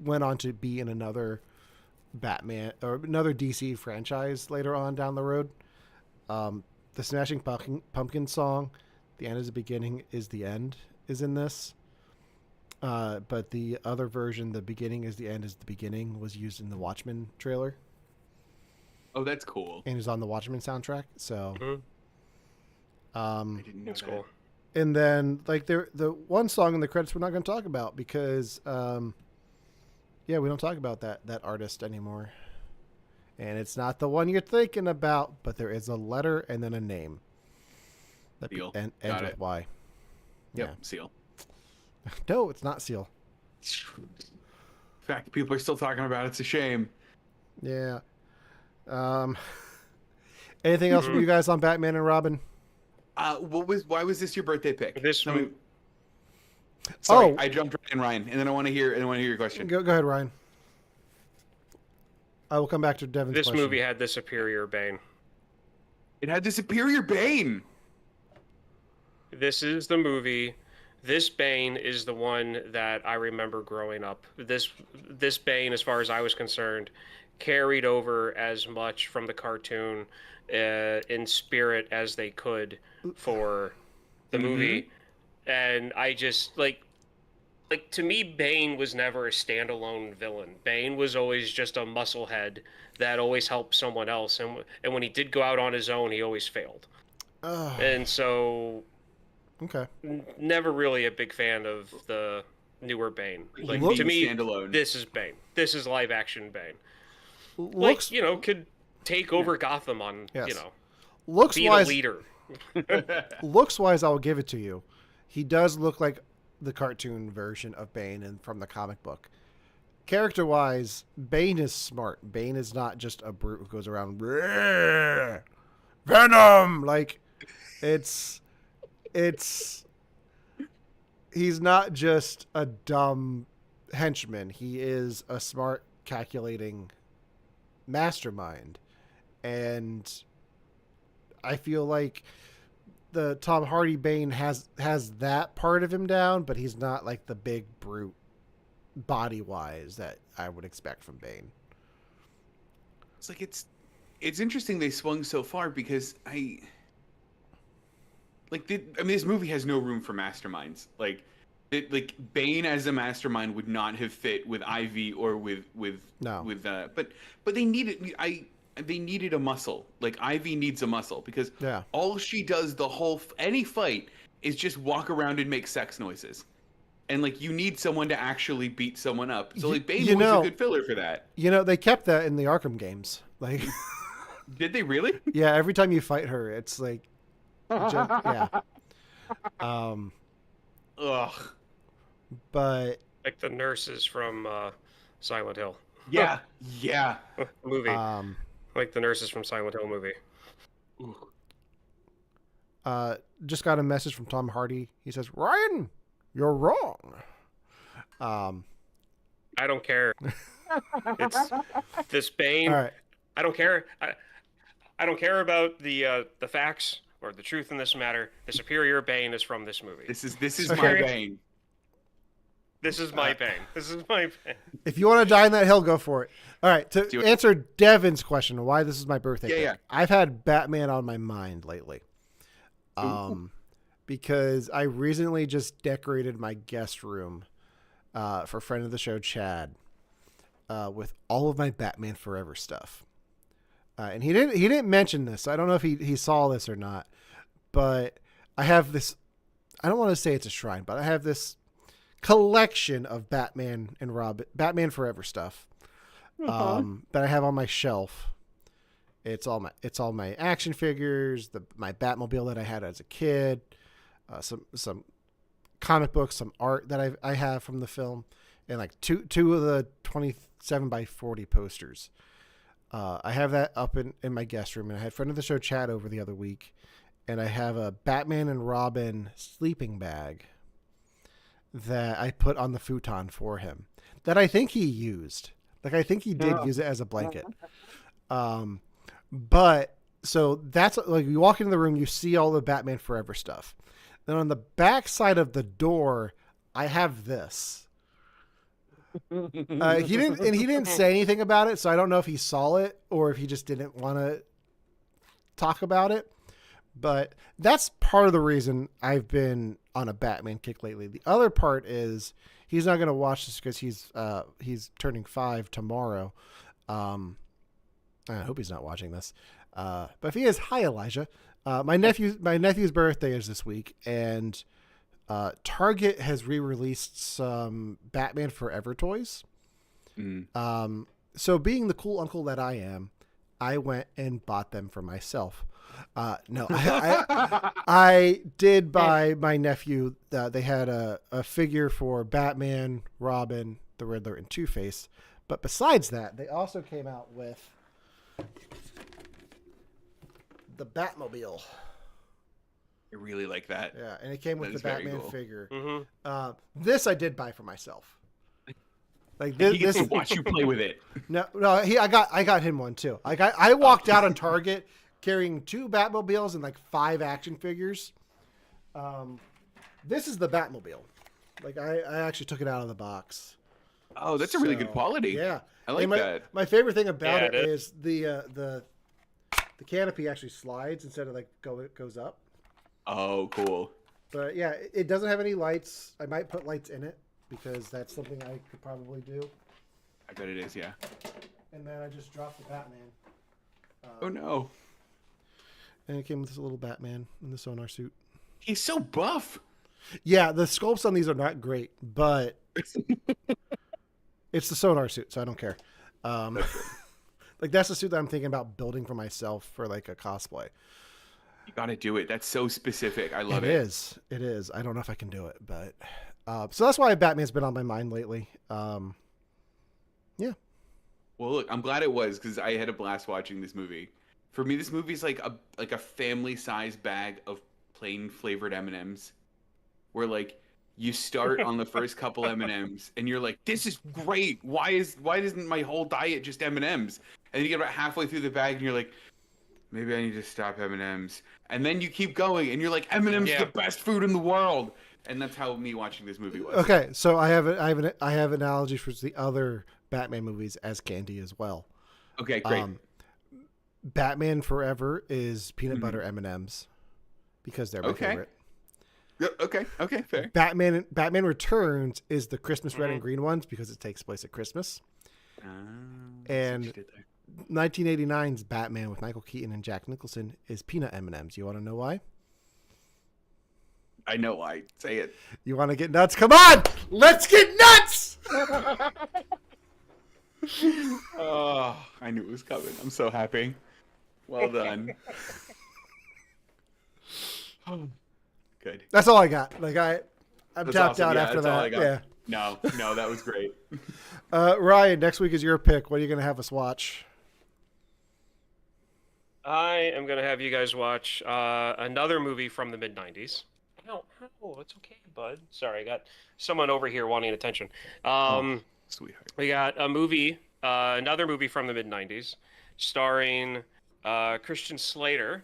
went on to be in another Batman or another DC franchise later on down the road. The Smashing Pumpkin song, "The End is the Beginning is the End," is in this. But the other version, "The Beginning is the End is the Beginning," was used in the Watchmen trailer Oh, that's cool. and is on the Watchmen soundtrack. So, Mhm. I didn't know That's that. cool. and then like the one song in the credits we're not going to talk about because, yeah, we don't talk about that artist anymore. And it's not the one you're thinking about, but there is a letter and then a name that Seal. ends Got with it. Y. Yep. Seal. No, it's not Seal. In fact, people are still talking about it. It's a shame. Yeah. Anything else from you guys on Batman and Robin? Why was this your birthday pick? This I mean, movie- sorry, Oh. I jumped right in, Ryan, and then I want to hear your question. Go ahead, Ryan. I will come back to Devin's This question. movie had the superior Bane. It had the superior Bane. This is the movie. This Bane is the one that I remember growing up. This Bane, as far as I was concerned, carried over as much from the cartoon in spirit as they could for the movie. And I just like to me, Bane was never a standalone villain. Bane was always just a musclehead that always helped someone else, and when he did go out on his own, he always failed. Ugh. And so, Okay. never really a big fan of the newer Bane. Like Look- to me, standalone. this is Bane. This is live action Bane. Looks Like could take over Gotham on Yes. being looks a wise. leader. Looks wise, I'll give it to you. He does look like the cartoon version of Bane and from the comic book. Character wise, Bane is smart. Bane is not just a brute who goes around "Rrrr, Venom. Like it's he's not just a dumb henchman. He is a smart, calculating mastermind. And I feel like the Tom Hardy Bane has that part of him down, but he's not like the big brute body wise that I would expect from Bane. It's like it's interesting they swung so far because this movie has no room for masterminds. Like Bane as a mastermind would not have fit with Ivy or with No. but they needed they needed a muscle. Like Ivy needs a muscle because Yeah. all she does any fight is just walk around and make sex noises. And like you need someone to actually beat someone up. So like Bane was a good filler for that. You know, they kept that in the Arkham games. Like, Did they really? yeah, every time you fight her, it's like, yeah. Ugh. But Like the nurses from Silent Hill Yeah. Yeah. movie. um, Like the nurses from Silent Hill movie. just got a message from Tom Hardy. He says, "Ryan, you're wrong." I don't care. It's this Bane. All right. I don't care. I don't care about the facts or the truth in this matter. The superior Bane is from this movie. This is Okay. my Bane. This is my Bane. This is my Bane. If you want to die on that hill, go for it. All right. Do To it. answer Devin's question, why this is my birthday Yeah, pick, yeah. I've had Batman on my mind lately. Ooh. Because I recently just decorated my guest room for friend of the show, Chad, with all of my Batman Forever stuff. And he didn't mention this. So I don't know if he saw this or not, but I have this, I don't want to say it's a shrine, but I have this collection of Batman and Batman Forever stuff that I have on my shelf. It's all my action figures, my Batmobile that I had as a kid, some comic books, some art that I have from the film, and like two of the 27x40 posters. I have that up in my guest room, and I had friend of the show Chad over the other week, and I have a Batman and Robin sleeping bag that I put on the futon for him that I think he used. Like, I think he did use it as a blanket. But so that's like, you walk into the room, you see all the Batman Forever stuff. Then on the back side of the door, I have this. He didn't say anything about it, so I don't know if he saw it or if he just didn't want to talk about it. But that's part of the reason I've been on a Batman kick lately. The other part is he's not going to watch this because he's turning 5 tomorrow. I hope he's not watching this. But if he is, hi Elijah. My nephew's birthday is this week, and Target has re-released some Batman Forever toys. So being the cool uncle that I am, I went and bought them for myself. No, I did buy my nephew. They had a figure for Batman, Robin, the Riddler, and Two-Face. But besides that, they also came out with the Batmobile. I really like that. Yeah, and it came with the Batman figure. Mm-hmm. This I did buy for myself. Like He gets to watch you play with it. No, I got him one too. Like I walked out of Target carrying 2 Batmobiles and like 5 action figures. This is the Batmobile. Like I actually took it out of the box. Oh, that's a really good quality. Yeah, I like that. My favorite thing about it is the canopy actually slides instead of like goes up. Oh, cool. But yeah, it doesn't have any lights. I might put lights in it because that's something I could probably do. I bet it is, yeah. And then I just dropped the Batman. Oh no. And it came with this little Batman in the sonar suit. He's so buff. Yeah, the sculpts on these are not great, but it's the sonar suit, so I don't care. Like that's the suit that I'm thinking about building for myself for like a cosplay. You gotta do it. That's so specific. I love it. It is. I don't know if I can do it, but so that's why Batman's been on my mind lately. Yeah. Well, look, I'm glad it was because I had a blast watching this movie. For me, this movie's like a family-sized bag of plain flavored M&Ms, where like you start on the first couple M&Ms and you're like, this is great. Why isn't my whole diet just M&Ms? And then you get about halfway through the bag and you're like, maybe I need to stop M&Ms. And then you keep going and you're like, M&Ms is the best food in the world. And that's how me watching this movie was. Okay, so I have analogy for the other Batman movies as candy as well. Okay, great. Batman Forever is peanut butter M&Ms because they're my favorite. Okay, fair. Batman Returns is the Christmas red and green ones because it takes place at Christmas. And 1989's Batman with Michael Keaton and Jack Nicholson is peanut M&Ms. You want to know why? I know why. Say it. You want to get nuts? Come on! Let's get nuts! Oh, I knew it was coming. I'm so happy. Well done. Oh, good. That's all I got. Like I'm That's tapped awesome. out Yeah, after that's all I that. got. Yeah. No, that was great. Ryan, next week is your pick. What are you going to have us watch? I am going to have you guys watch another movie from the mid-90s. No, it's okay, bud. Sorry, I got someone over here wanting attention. Sweetheart. We got a movie, another movie from the mid-90s, starring Christian Slater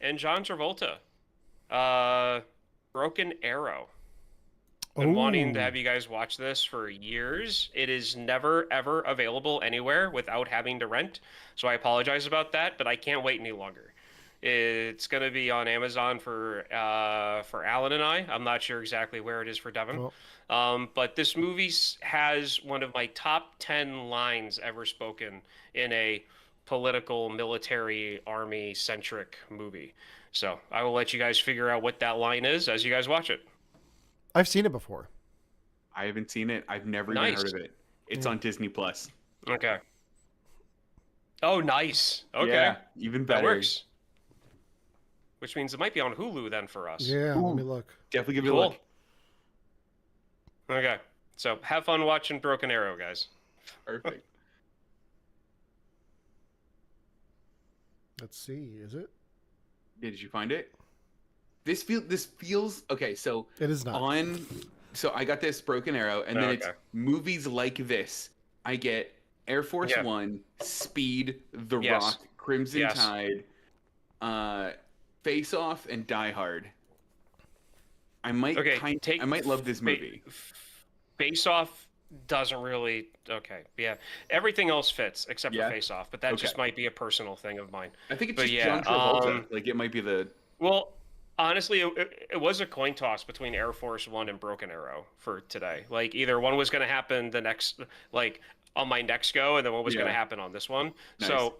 and John Travolta. Broken Arrow. Been wanting to have you guys watch this for years. It is never, ever available anywhere without having to rent. So I apologize about that, but I can't wait any longer. It's going to be on Amazon for Alan and I. I'm not sure exactly where it is for Devin. But this movie has one of my top 10 lines ever spoken in a political, military, army-centric movie. So I will let you guys figure out what that line is as you guys watch it. I've seen it before. I haven't seen it. I've never even Nice. heard of it. It's Yeah. on Disney Plus. Okay. Oh, nice. Okay. Yeah, even That better. works. Which means it might be on Hulu then for us. Yeah, let me Ooh. look. Definitely give it a Cool. look. Okay. So have fun watching Broken Arrow, guys. Perfect. Let's see. Is it? Yeah, did you find it? This feels okay. So It is not. so I got this Broken Arrow, and then it's Okay. movies like this. I get Air Force Yeah. One, Speed, The Yes. Rock, Crimson Yes. Tide, Face Off, and Die Hard. I might Okay. I might love this movie. Face Off doesn't really. Okay. Yeah. Everything else fits except Yeah? for Face Off, but that Okay. just might be a personal thing of mine. I think it's But just yeah, John Travolta. Like it might be the Well, honestly, it was a coin toss between Air Force One and Broken Arrow for today. Like either one was going to happen the next, like on my next go, and then one was going to Yeah. happen on this one. Nice. So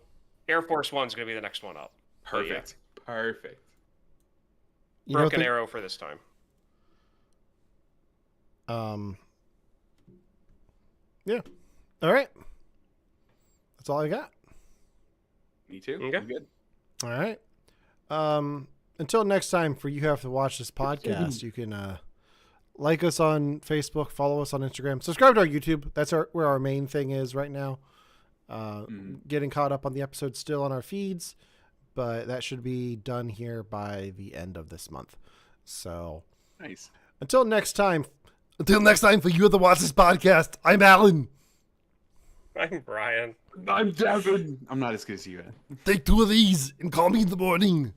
Air Force One's going to be the next one up. But yeah, perfect. Perfect. You know Broken the- Arrow for this time. Yeah. All right. That's all I got. Me too. Okay. I'm good. All right. Until next time, for you have to watch this podcast, you can like us on Facebook, follow us on Instagram, subscribe to our YouTube. That's where our main thing is right now. Getting caught up on the episodes still on our feeds, but that should be done here by the end of this month. So Nice. until next time for you have to watch this podcast, I'm Alan. I'm Brian. I'm Devin. I'm not as good as you. Take 2 of these and call me in the morning.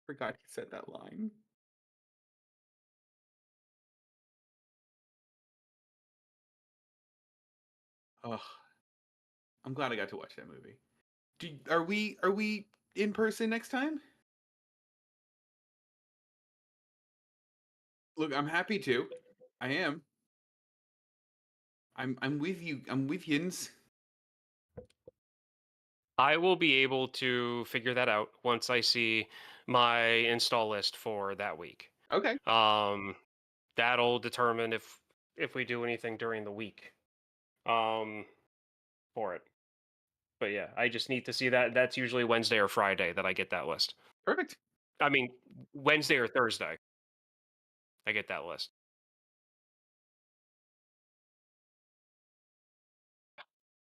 Forgot he said that line. Oh, I'm glad I got to watch that movie. Are we in person next time? Look, I'm happy to. I am. I'm with you. I'm with Yins. I will be able to figure that out once I see my install list for that week. Okay. That'll determine if we do anything during the week, for it. But yeah, I just need to see that. That's usually Wednesday or Friday that I get that list. Perfect. I mean, Wednesday or Thursday, I get that list.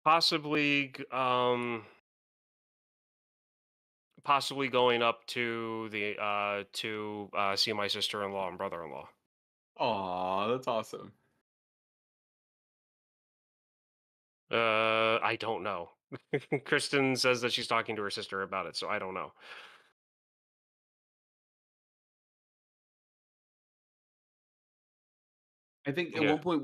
Possibly, possibly going up to the see my sister-in-law and brother-in-law. Aw, that's awesome. I don't know. Kristen says that she's talking to her sister about it, so I don't know. I think at Yeah. one point